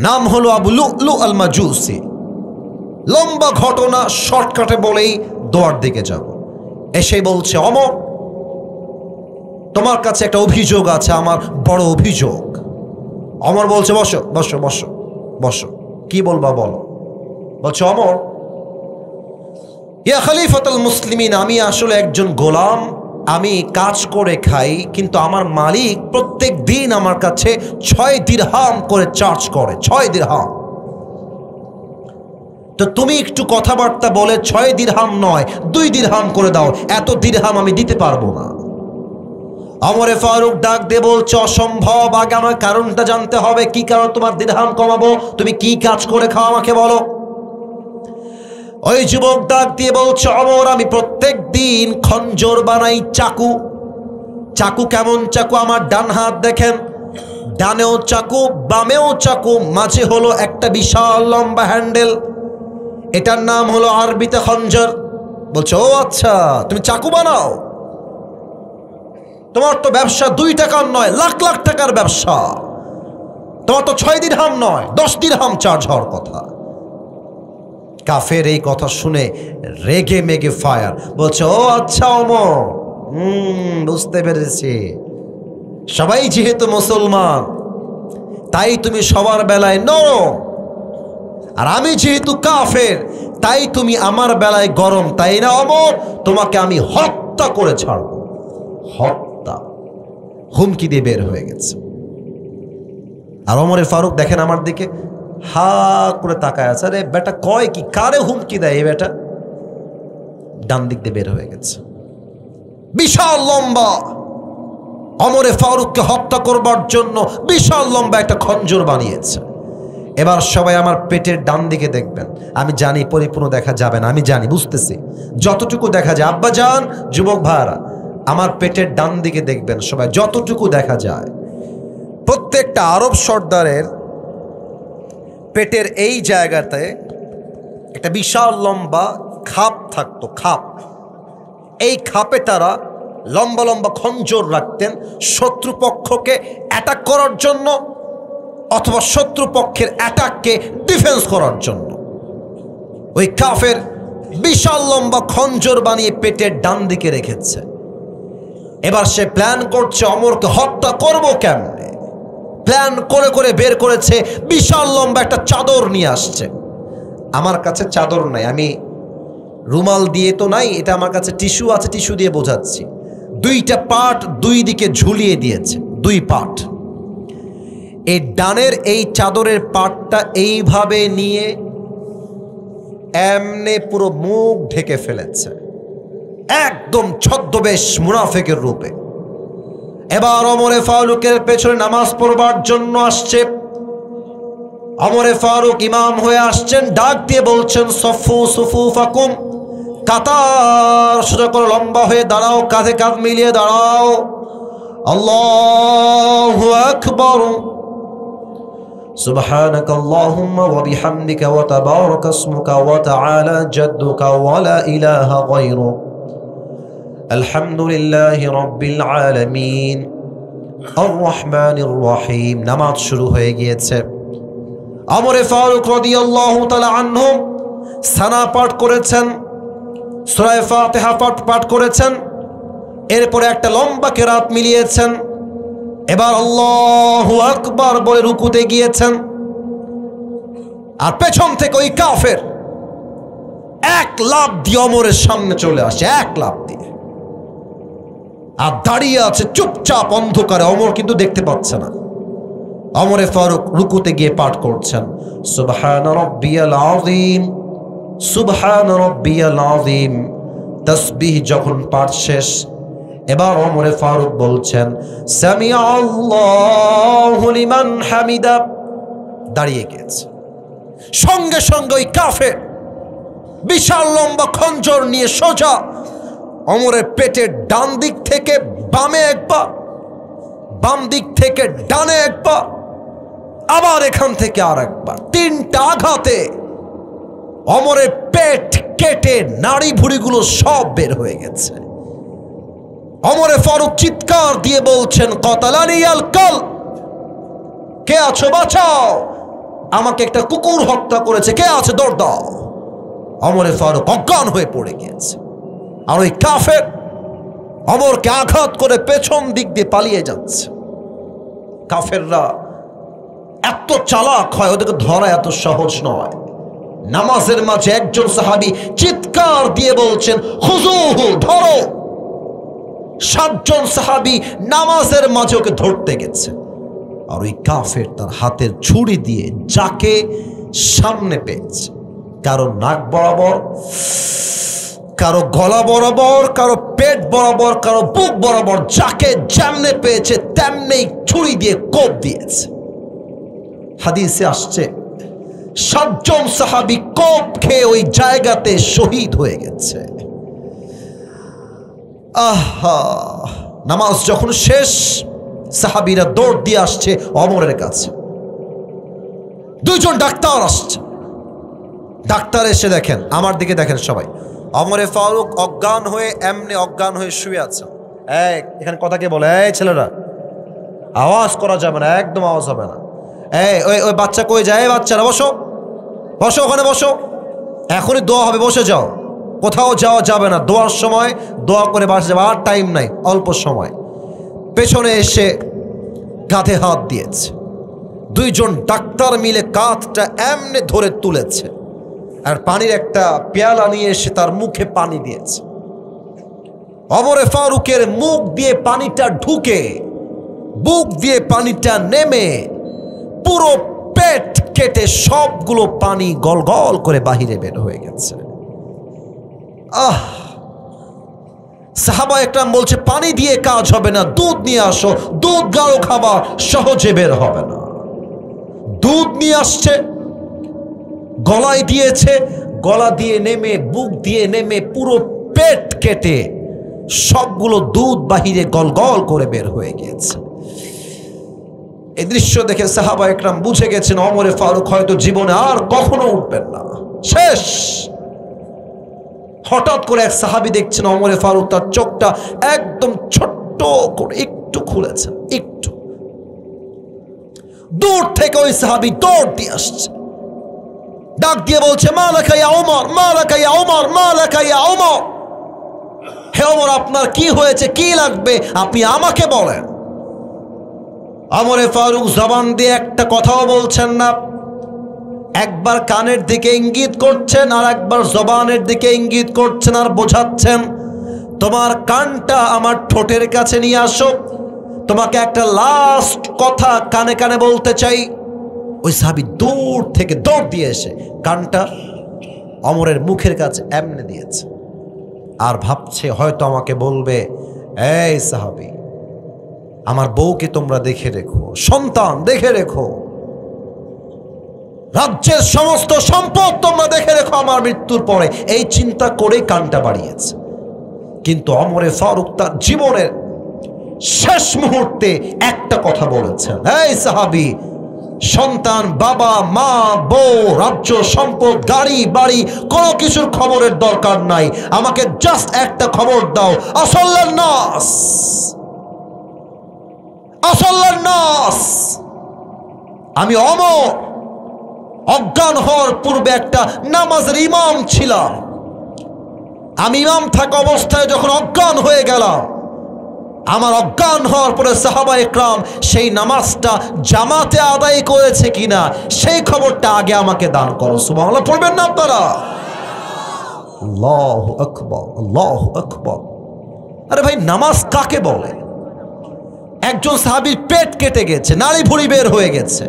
নাম হলো আবু লুলু আল মাজুসি। লম্বা ঘটনা, শর্টকাটে বলেই দোয়ার দিকে যাব। এসে বলছে, ওমর, তোমার কাছে একটা অভিযোগ আছে, আমার বড় অভিযোগ। ওমর বলছে, বসো বসো বসো বসো, কি বলবা বলো। বলছে, ওমর, ইয়া খলিফাতুল মুসলিমিন, আমি আসলে একজন গোলাম, আমি কাজ করে খাই, কিন্তু আমার মালিক প্রত্যেক দিন আমার কাছে 6 দিরহাম করে চার্জ করে, 6 দিরহাম। তো তুমি একটু কথাবার্তা বলে 6 দিরহাম নয় 2 দিরহাম করে দাও, এত দিরহাম আমি দিতে পারবো না। ওমরে ফারুক ডাক দিয়ে বলছে, অসম্ভব, আগে আমার কারণটা জানতে হবে, কি কারণ তোমার দিরহাম কমাবো, তুমি কি কাজ করে খাও আমাকে বলো। ওই যুবক ডাক দিয়ে বলছে, ওমর, আমি প্রত্যেক দিন খঞ্জর বানাই, চাকু। চাকু কেমন চাকু? আমার ডান হাত দেখেন, ডানেও চাকু বামেও চাকু, মাঝে হলো একটা বিশাল লম্বা হ্যান্ডেল, এটার নাম হলো আরবিতে খঞ্জর। বলছে, ও আচ্ছা, তুমি চাকু বানাও? তোমার তো ব্যবসা 2 টাকার নয়, লাখ লাখ টাকার ব্যবসা। তোমার তো 6 দিরহাম নয় 10 দিরহাম চার্জ হওয়ার কথা। কাফের এই কথা শুনে রেগে মেগে ফায়ার। বলছে, ও আচ্ছা ওমর, বুঝতে পেরেছি, সবাই যেহেতু মুসলমান তাই তুমি সবার বেলায় নরম, আর আমি যেহেতু কাফের তাই তুমি আমার বেলায় গরম, তাই না ওমর? তোমাকে আমি হত্যা করে ছাড়ব। হত্যা, হুমকি দিয়ে বের হয়ে গেছে। আর ওমরে ফারুক দেখেন আমার দিকে, হা করে তাকায় আছে। আরে বেটা কয় কি, কারে হুমকি দেয় এই বেটা? ডান দিক দিয়ে বের হয়ে গেছে, বিশাল লম্বা। ওমরে ফারুককে হত্যা করবার জন্য বিশাল লম্বা একটা খঞ্জর বানিয়েছে। এবার সবাই আমার পেটের ডান দিকে দেখবেন। আমি জানি পরিপূর্ণ দেখা যাবে না, আমি জানি, বুঝতেছি, যতটুকু দেখা যায়। আব্বা যান, যুবক ভাইরা, আমার পেটের ডান দিকে দেখবেন সবাই, যতটুকু দেখা যায়। প্রত্যেকটা আরব সর্দারের পেটের এই জায়গাতে একটা বিশাল লম্বা খাপ থাকতো, খাপ। এই খাপে তারা লম্বা লম্বা খঞ্জর রাখতেন শত্রুপক্ষকে অ্যাটাক করার জন্য, অথবা শত্রুপক্ষের অ্যাটাককে ডিফেন্স করার জন্য। ওই কাফের বিশাল লম্বা খঞ্জর বানিয়ে পেটের ডান দিকে রেখেছে। এবার সে প্ল্যান করছে ওমরকে হত্যা করব কেমনে। প্ল্যান করে করে বের করেছে, বিশাল লম্বা একটা চাদর নিয়ে আসছে। আমার কাছে চাদর নাই, আমি রুমাল দিয়ে তো নাই, এটা আমার কাছে টিস্যু আছে, টিস্যু দিয়ে বোঝাচ্ছি। 2টা পার্ট 2 দিকে ঝুলিয়ে দিয়েছে, 2 পার্ট। এই ডানের এই চাদরের পার্টটা এইভাবে নিয়ে এমনে পুরো মুখ ঢেকে ফেলেছে, একদম ছদ্মবেশ মুনাফিকের রূপে। এবার ওমরে ফারুকের পেছনে নামাজ পড়বার জন্য আসছে। ওমরে ফারুক ইমাম হয়ে আসছেন, ডাক দিয়ে বলছেন সফু সুফুফাকুম, কাতার সোজা করে লম্বা হয়ে দাঁড়াও, কাঁধে কাঁধ মিলিয়ে দাঁড়াও। আল্লাহু আকবার, সুবহানাকা আল্লাহুম্মা ওয়া বিহামদিকা ওয়া তাবারাকা ইসমুকা ওয়া তাআলা জাদ্দুকা ওয়া লা ইলাহা গায়রুক, আলহামদুলিল্লাহি রাব্বিল আলামিন আর রহমানির রহিম। নামাজ শুরু হয়ে গিয়েছে। ওমর ফারুক রাদিয়াল্লাহু তাআলা আনহু সানা পাঠ করেছেন, সূরা ফাতিহা পাঠ করেছেন, এরপরে একটা লম্বা কেরাত মিলিয়েছেন। এবার আল্লাহু আকবার বলে রুকুতে গিয়েছেন। আর পেছন থেকে ওই কাফের এক লাফ দিয়ে ওমরের সামনে চলে আসে, এক লাফ দিয়ে, আর দাঁড়িয়ে আছে চুপচাপ অন্ধকারে। ওমর কিন্তু দেখতে পাচ্ছে না। ওমরে ফারুক রুকুতে গিয়ে পাঠ করছেন সুবহান রাব্বিয়াল আযীম, সুবহান রাব্বিয়াল আযীম। তাসবিহ যখন পাঠ শেষ, এবার ওমরে ফারুক বলছেন সামিআ আল্লাহু লিমান হামিদা, দাঁড়িয়ে গেছে। সঙ্গে সঙ্গে ওই কাফের বিশাল লম্বা খঞ্জর নিয়ে সোজা ওমরের পেটের ডান দিক থেকে বামে একবার, বাম দিক থেকে ডানে একবার, আবার এখান থেকে আর একবার, তিনটা আঘাতে ওমরের পেট কেটে নাড়ি ভুড়িগুলো সব বের হয়ে গেছে। ওমরে ফারুক চিৎকার দিয়ে বলছেন কতালানি আল কাল, কে আছো বাঁচাও, আমাকে একটা কুকুর হত্যা করেছে, কে আছে দৌড় দাও। ওমরে ফারুক অজ্ঞান হয়ে পড়ে গিয়েছে। আর ওই কাফের ওমরকে আঘাত করে পেছন দিক দিয়ে পালিয়ে যাচ্ছে। কাফেররা এত চালাক হয়, ওদেরকে ধরা এত সহজ নয়। নামাজের মাঝে একজন সাহাবী চিৎকার দিয়ে বলছেন খুজুহু, ধরো। 7 জন সাহাবী নামাজের মাঝে ওকে ধরতে গেছে। আর ওই কাফের তার হাতের ছুরি দিয়ে যাকে সামনে পেয়েছে, কারো নাক বরাবর, কারো গলা বরাবর, কারো পেট বরাবর, কারো বুক বরাবর, যাকে যেমনে পেয়েছে তেমনি ছুরি দিয়ে কোপ দিয়েছে। হাদিসে আসছে 7 জন সাহাবী কোপ খেয়ে ওই জায়গাতে শহীদ হয়ে গেছে। আহা, নামাজ যখন শেষ, সাহাবীরা দৌড় দিয়ে আসছে ওমরের কাছে। 2 জন ডাক্তার আসছে। ডাক্তার এসে দেখেন, আমার দিকে দেখেন সবাই, ওমরে ফারুক অজ্ঞান হয়ে এমনি অজ্ঞান হয়ে শুয়ে আছে। এখানে কথা কে বলে? এই ছেলেরা, আওয়াজ করা যাবে না, একদম আওয়াজ হবে না। ওই বাচ্চা কই যায়? বাচ্চারা বসো, বসো, ওখানে বসো, এখনই দোয়া হবে, বসে যাও, কোথাও যাওয়া যাবে না। দোয়ার সময় দোয়া করে বাসে যাবে, আর টাইম নাই, অল্প সময়। পেছনে এসে কাঁধে হাত দিয়েছে। 2 জন ডাক্তার মিলে কাঁধটা এমনি ধরে তুলেছে, আর পানির একটা পেয়ালা নিয়ে এসে তার মুখে পানি দিয়েছে। ওমরে ফারুকের মুখ দিয়ে পানিটা ঢুকে, বুক দিয়ে পানিটা নেমে, পুরো পেট কেটে সবগুলো পানি গল গল করে বাহিরে বের হয়ে গেছে। সাহাবা একরাম বলছে পানি দিয়ে কাজ হবে না, দুধ নিয়ে আসো, দুধ গাঢ় খাবার, সহজে বের হবে না। দুধ নিয়ে আসছে, গলায় দিয়েছে, গলা দিয়ে নেমে, বুক দিয়ে নেমে, পুরো পেট কেটে সবগুলো দুধ বাহিরে গল গল করে বের হয়ে গিয়েছে। এই দৃশ্য দেখে সাহাবা একরাম বুঝে গেছেন ওমরে ফারুক হয়তো জীবনে আর কখনো উঠবেন না, শেষ। হঠাৎ করে এক সাহাবী দেখছেন ওমরে ফারুক তার চোখটা একদম ছোট্ট করে একটু খুলেছেন, একটু। দূর থেকে ওই সাহাবী দৌড় দিয়ে আসছে, ডাক দিয়ে বলছে মালাকা ইয়া ওমর, মালাকা ইয়া ওমর, মালাকা ইয়া ওমর। হে ওমর, আপনার কি হয়েছে, কি লাগবে, আপনি আমাকে বলেন। ওমরে ফারুক জবান দিয়ে একটা কথাও বলছেন না, একবার কানের দিকে ইঙ্গিত করছেন, আর একবার জবানের দিকে ইঙ্গিত করছেন, আর বোঝাচ্ছেন তোমার কানটা আমার ঠোঁটের কাছে নিয়ে আসো, তোমাকে একটা লাস্ট কথা কানে কানে বলতে চাই। ওই সাহাবী দূর থেকে দৌড় দিয়ে এসে কানটা ওমরের মুখের কাছে এমনে দিয়েছে, আর ভাবছে হয়তো আমাকে বলবে এই সাহাবী, আমার বউকে তোমরা দেখে রেখো, সন্তান দেখে রেখো, রাজ্যের সমস্ত সম্পদ তোমরা দেখে রেখো আমার মৃত্যুর পরে, এই চিন্তা করে কানটা বাড়িয়েছে। কিন্তু ওমরে ফারুক তার জীবনের শেষ মুহূর্তে একটা কথা বলেছেন, এই সাহাবী, সন্তান, বাবা, মা, বউ, রাজ্য, সম্পদ, গাড়ি, বাড়ি, কোনো কিছুর খবরের দরকার নাই, আমাকে জাস্ট একটা খবর দাও, আসাল্লান নাস, আসাল্লান নাস। আমি অমর অজ্ঞান হওয়ার পূর্বে একটা নামাজের ইমাম ছিলাম। আমি ইমাম থাকা অবস্থায় যখন অজ্ঞান হয়ে গেলাম, আমার অজ্ঞান হওয়ার পরে সাহাবা ইকরাম সেই নামাজটা জামাতে আদায় করেছে কিনা সেই খবরটা আগে আমাকে দান করো। সুবহানাল্লাহ পড়বেন না আপনারা? আল্লাহু আকবার, আল্লাহু আকবার। আরে ভাই, নামাজ কাকে বলে? একজন সাহাবীর পেট কেটে গেছে, নাড়ি ভুঁড়ি বের হয়ে গেছে,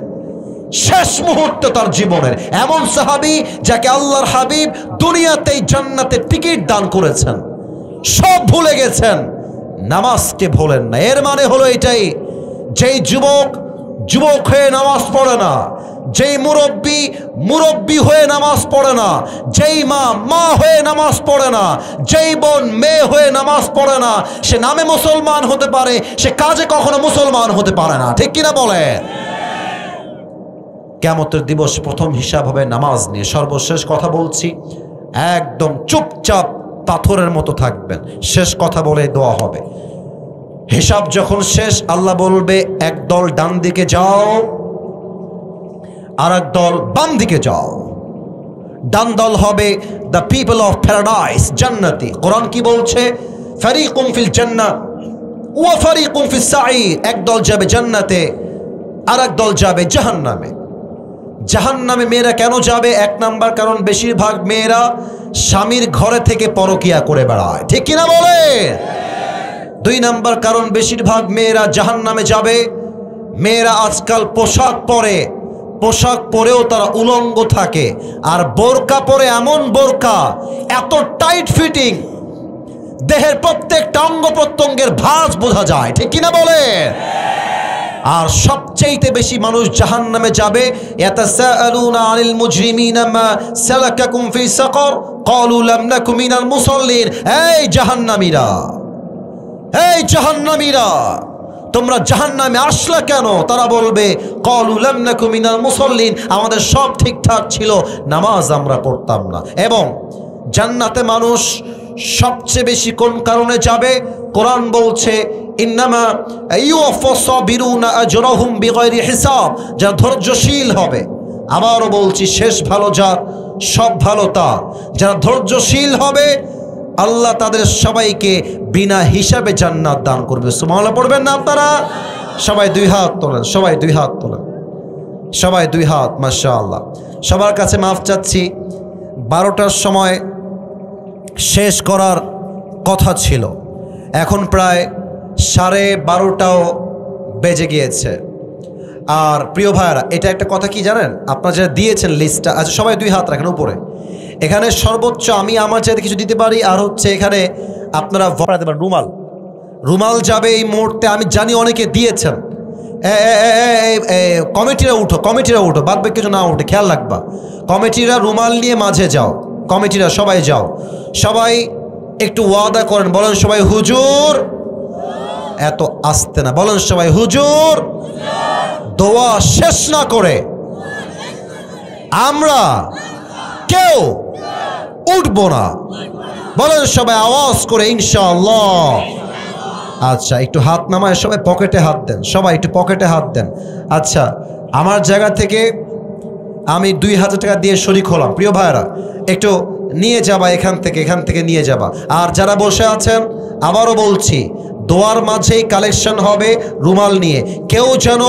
শেষ মুহূর্তে তার জীবনের, এমন সাহাবী যাকে আল্লাহর হাবিব দুনিয়াতেই জান্নাতে টিকিট দান করেছেন, সব ভুলে গেছেন, নামাজকে ভোলেন না। এর মানে হলো এটাই, যেই যুবক যুবক হয়ে নামাজ পড়ে না, যেই মুরব্বী মুরব্বী হয়ে নামাজ পড়ে না, যেই মা মা হয়ে নামাজ পড়ে না, যেই বোন মেয়ে হয়ে নামাজ পড়ে না, সে নামে মুসলমান হতে পারে, সে কাজে কখনো মুসলমান হতে পারে না। ঠিক কিনা বলে? কিয়ামতের দিবস প্রথম হিসাব হবে নামাজ নিয়ে। সর্বশেষ কথা বলছি, একদম চুপচাপ পাথরের মতো থাকবেন, শেষ কথা বলে দোয়া হবে। হিসাব যখন শেষ, আল্লাহ বলবে একদল ডান দিকে যাও, আর একদল বাম দিকে যাও। ডান দল হবে দ্য পিপল অফ প্যারাডাইস, জান্নাতি। কোরআন কি বলছে? ফারিকুম ফিল জান্নাহ ওয়া ফারিকুম ফিস সাঈর। একদল যাবে জান্নাতে, আর একদল যাবে জাহান্নামে। জাহান্নামে মেয়েরা কেন যাবে? এক নাম্বার কারণ, বেশিরভাগ মেয়েরা স্বামীর ঘরে থেকে পরকিয়া করে বেড়ায়। ঠিক কিনা বলে? দুই নাম্বার কারণ, বেশিরভাগ মেয়েরা জাহান্নামে যাবে, মেয়েরা আজকাল পোশাক পরে, পোশাক পরেও তারা উলঙ্গ থাকে, আর বোরকা পরে এমন বোরকা এত টাইট ফিটিং, দেহের প্রত্যেকটা অঙ্গ প্রত্যঙ্গের ভাঁজ বোঝা যায়। ঠিক কিনা বলে? আর সবচেয়ে বেশি মানুষ জাহান্নামে যাবে। ইয়াতাসাআলুনা আনিল মুজরিমিনা মা সালাকাকুম ফি সাকার ক্বালু লাম নাকু মিনাল মুসাল্লিন। এই জাহান্নামীরা, এই জাহান্নামীরা, তোমরা জাহান্নামে আসলা কেন? তারা বলবে ক্বালু লাম নাকু মিনাল মুসাল্লিন, আমাদের সব ঠিকঠাক ছিল, নামাজ আমরা পড়তাম না। এবং জান্নাতে মানুষ সবচেয়ে বেশি কোন কারণে যাবে? কোরআন বলছে ইন্নামা ইউওয়াফাস সাবিরুনা আজরাহুম বিগাইরি হিসাব, যারা ধৈর্যশীল হবে। আবারও বলছি, শেষ ভালো যার, সব ভালো তার। যারা ধৈর্যশীল হবে, আল্লাহ তাদের সবাইকে বিনা হিসাবে জান্নাত দান করবে। সুবহানাল্লাহ পড়বেন না আপনারা? সবাই দুই হাত তোলেন, সবাই দুই হাত তোলেন, সবাই দুই হাত। মাশাআল্লাহ। সবার কাছে মাফ চাচ্ছি, 12টার সময় শেষ করার কথা ছিল, এখন প্রায় 12:30টাও বেজে গিয়েছে। আর প্রিয় ভাইয়ারা, এটা একটা কথা কি জানেন, আপনারা যারা দিয়েছেন লিস্টটা, আচ্ছা সবাই দুই হাত রাখেন উপরে। এখানে সর্বোচ্চ আমি আমার চাইতে কিছু দিতে পারি, আর হচ্ছে এখানে আপনারা ভরাতে পারেন রুমাল। রুমাল যাবে এই মুহূর্তে, আমি জানি অনেকে দিয়েছেন। কমিটিরা উঠো, কমিটিরা উঠো, বাদ বাকি কিছু না উঠে খেয়াল রাখবা। কমিটিরা রুমাল নিয়ে মাঝে যাও, কমিটিরা সবাই যাও। সবাই একটু ওয়াদা করেন, বলেন সবাই হুজুর, এত আসতে না, বলেন সবাই হুজুর, দোয়া শেষ না করে আমরা কেউ উঠবো না। বলেন সবাই আওয়াজ করে ইনশাআল্লাহ। আচ্ছা, একটু হাত নামায় সবাই পকেটে হাত দেন, সবাই একটু পকেটে হাত দেন। আচ্ছা, আমার জায়গা থেকে আমি 2000 টাকা দিয়ে শরিক হলাম। প্রিয় ভাইরা, একটু নিয়ে যাবা এখান থেকে নিয়ে যাবা। আর যারা বসে আছেন, আবারও বলছি, দোয়ার মাঝেই কালেকশন হবে রুমাল নিয়ে, কেউ যেন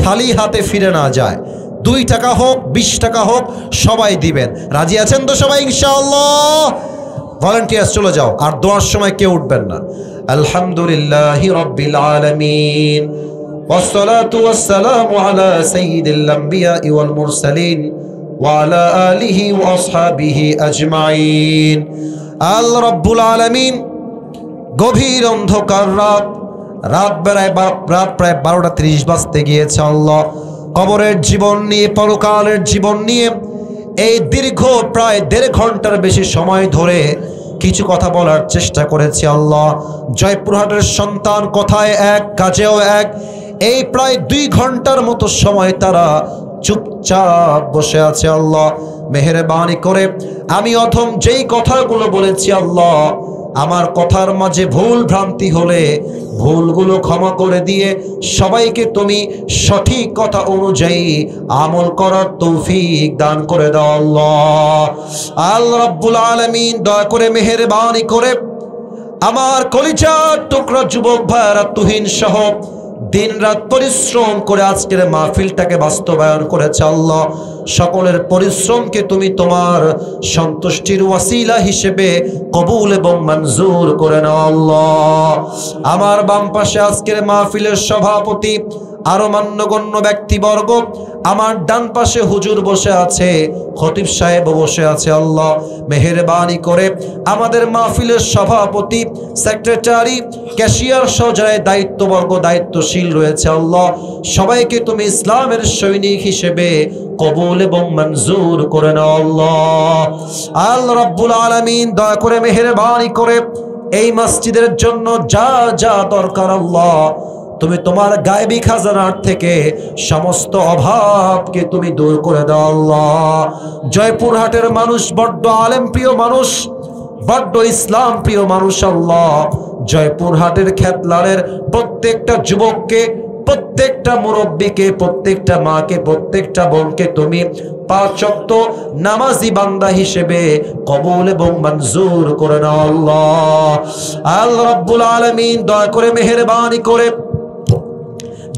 খালি হাতে ফিরে না যায়। 2 টাকা হোক 20 টাকা হোক, সবাই দিবেন। রাজি আছেন তো সবাই ইনশাআল্লাহ? ভলান্টিয়ার্স চলে যাও, আর দোয়ার সময় কেউ উঠবেন না। আলহামদুলিল্লাহি রাব্বিল আলামিন ওয়াসসালাতু ওয়াসসালামু আলা সাইয়্যিদিল আমবিয়াই ওয়াল মুরসালিন ওয়া আলা আলিহি ওয়া আসহাবিহি আজমাইন। আল্লাহ রাব্বুল আলামিন গভীর অন্ধকার রাত, রাত প্রায় 12:30 বাজতে গিয়েছে আল্লাহ। কবরের জীবন নিয়ে, পরকালের জীবন নিয়ে এই দীর্ঘ প্রায় 1.5 ঘন্টার বেশি সময় ধরে কিছু কথা বলার চেষ্টা করেছি আল্লাহ। জয়পুরহাটের সন্তান কথায় এক, কাজেও এক। এই প্রায় 2 ঘন্টার মতো সময় তারা চুপচাপ বসে আছে আল্লাহ। মেহেরবানি করে আমি অথম যেই কথাগুলো বলেছি আল্লাহ, আমার কথার মাঝে ভুল ভ্রান্তি হলে ভুলগুলো ক্ষমা করে দিয়ে সবাইকে তুমি সঠিক কথা অনুযায়ী আমল করার তৌফিক দান করে দাও আল্লাহ। আল্লাহ রাব্বুল আলামিন দয়া করে মেহেরবানি করে আমার কলিজার টুকরা যুবক ভাইরা তুহিন সহ দিন রাত পরিশ্রম করে আজকের মাহফিলটাকে বাস্তবায়ন করেছে আল্লাহ। সকলের পরিশ্রমকে তুমি তোমার সন্তুষ্টির ওয়াসিলা হিসেবে কবুল এবং মঞ্জুর করে নাও আল্লাহ। আমার বাম পাশে আজকের মাহফিলের সভাপতি, আরো মান্যগণ্য ব্যক্তিবর্গ, আমার ডান পাশে হুজুর বসে আছে, খতিব সাহেব বসে আছে আল্লাহ। মেহেরবানি করে আমাদের মাহফিলের সভাপতি, সেক্রেটারি, ক্যাশিয়ার সহ যারা দায়িত্ববর্গ দায়িত্বশীল রয়েছে আল্লাহ, সবাইকে তুমি ইসলামের সৈনিক হিসেবে কবুল এবং মঞ্জুর করে নাও আল্লাহ। আল্লাহ রাব্বুল আলামিন দয়া করে মেহেরবানি করে এই মসজিদের জন্য যা যা দরকার আল্লাহ, তুমি তোমার গায়বী খাজানার থেকে সমস্ত অভাবকে তুমি দূর করে দাও আল্লাহ। জয়পুরহাটের মানুষ বড্ড আলেম প্রিয় মানুষ, বড্ড ইসলাম প্রিয় মানুষ আল্লাহ। জয়পুরহাটের খেতলারের প্রত্যেকটা যুবককে, প্রত্যেকটা মুরব্বীকে, প্রত্যেকটা মাকে, প্রত্যেকটা বোনকে তুমি 5 ওয়াক্ত নামাজি বান্দা হিসেবে কবুল এবং মঞ্জুর করে নাও আল্লাহ। আল্লাহ রাব্বুল আলামিন দয়া করে মেহেরবানি করে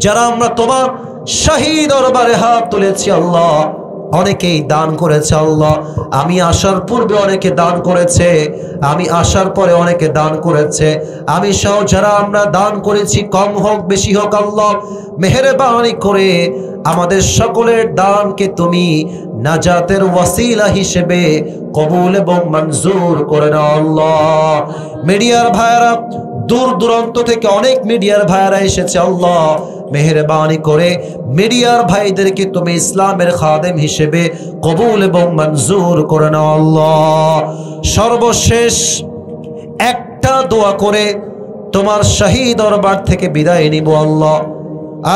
যারা আমরা তোমার শাহী দরবারে হাত তুলেছি আল্লাহ, অনেকেই দান করেছে আল্লাহ। আমি আসার পূর্বে অনেকে দান করেছে, আমি আসার পরে অনেকে দান করেছে। আমি সহ যারা আমরা দান করেছি, কম হোক বেশি হোক আল্লাহ, মেহেরবানি করে আমাদের সকলের দানকে তুমি নাজাতের ওয়াসিলা হিসেবে কবুল এবং মঞ্জুর করে নাও আল্লাহ। মিডিয়ার ভাইরা, দূর দূরান্ত থেকে অনেক মিডিয়ার ভাইরা এসেছে আল্লাহ, মেহেরবানি করে মিডিয়ার ভাইদেরকে তুমি ইসলামের খাদেম হিসেবে কবুল এবং মঞ্জুর করে নাও আল্লাহ। সর্বশেষ একটা দোয়া করে তোমার শাহী দরবার থেকে বিদায় নিব আল্লাহ।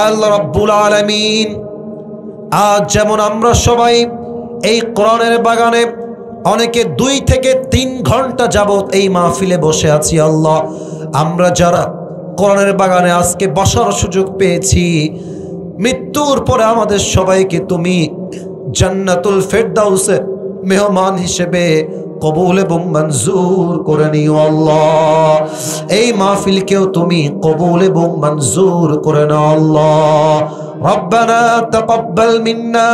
আল্লাহ রাব্বুল আলামিন, আজ যেমন আমরা সবাই এই কোরআনের বাগানে অনেকে 2 থেকে 3 ঘন্টা যাবত এই মাহফিলে বসে আছি আল্লাহ, আমরা যারা কোরআনের বাগানে আজকে বসার সুযোগ পেয়েছি, মৃত্যুর পরে আমাদের সবাইকে তুমি জান্নাতুল ফেরদাউসে মেহমান হিসেবে কবুল এবং মঞ্জুর করে নিও আল্লাহ। এই মাহফিলকেও তুমি কবুল এবং মঞ্জুর করে নাও আল্লাহ। রব্বানা তাকাব্বাল মিন্না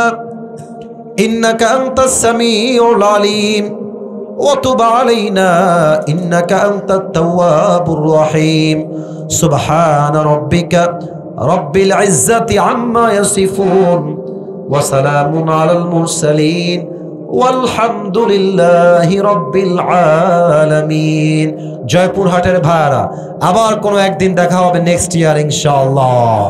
ইন্নাকা আনতাস সামিউল আলিম ওয়া তুব আলাইনা ইন্নাকা আনতাত তাওয়াবুর রহিম। সুবহানা রাব্বিকা রাব্বিল ইজ্জাতি আম্মা ইয়াসিফুন ওয়া সালামুন আলাল মুরসালিন ওয়ালহামদুলিল্লাহি রাব্বিল আলামিন। জয়পুরহাটের ভাইরা, আবার কোনো একদিন দেখা হবে নেক্সট ইয়ার ইনশাআল্লাহ।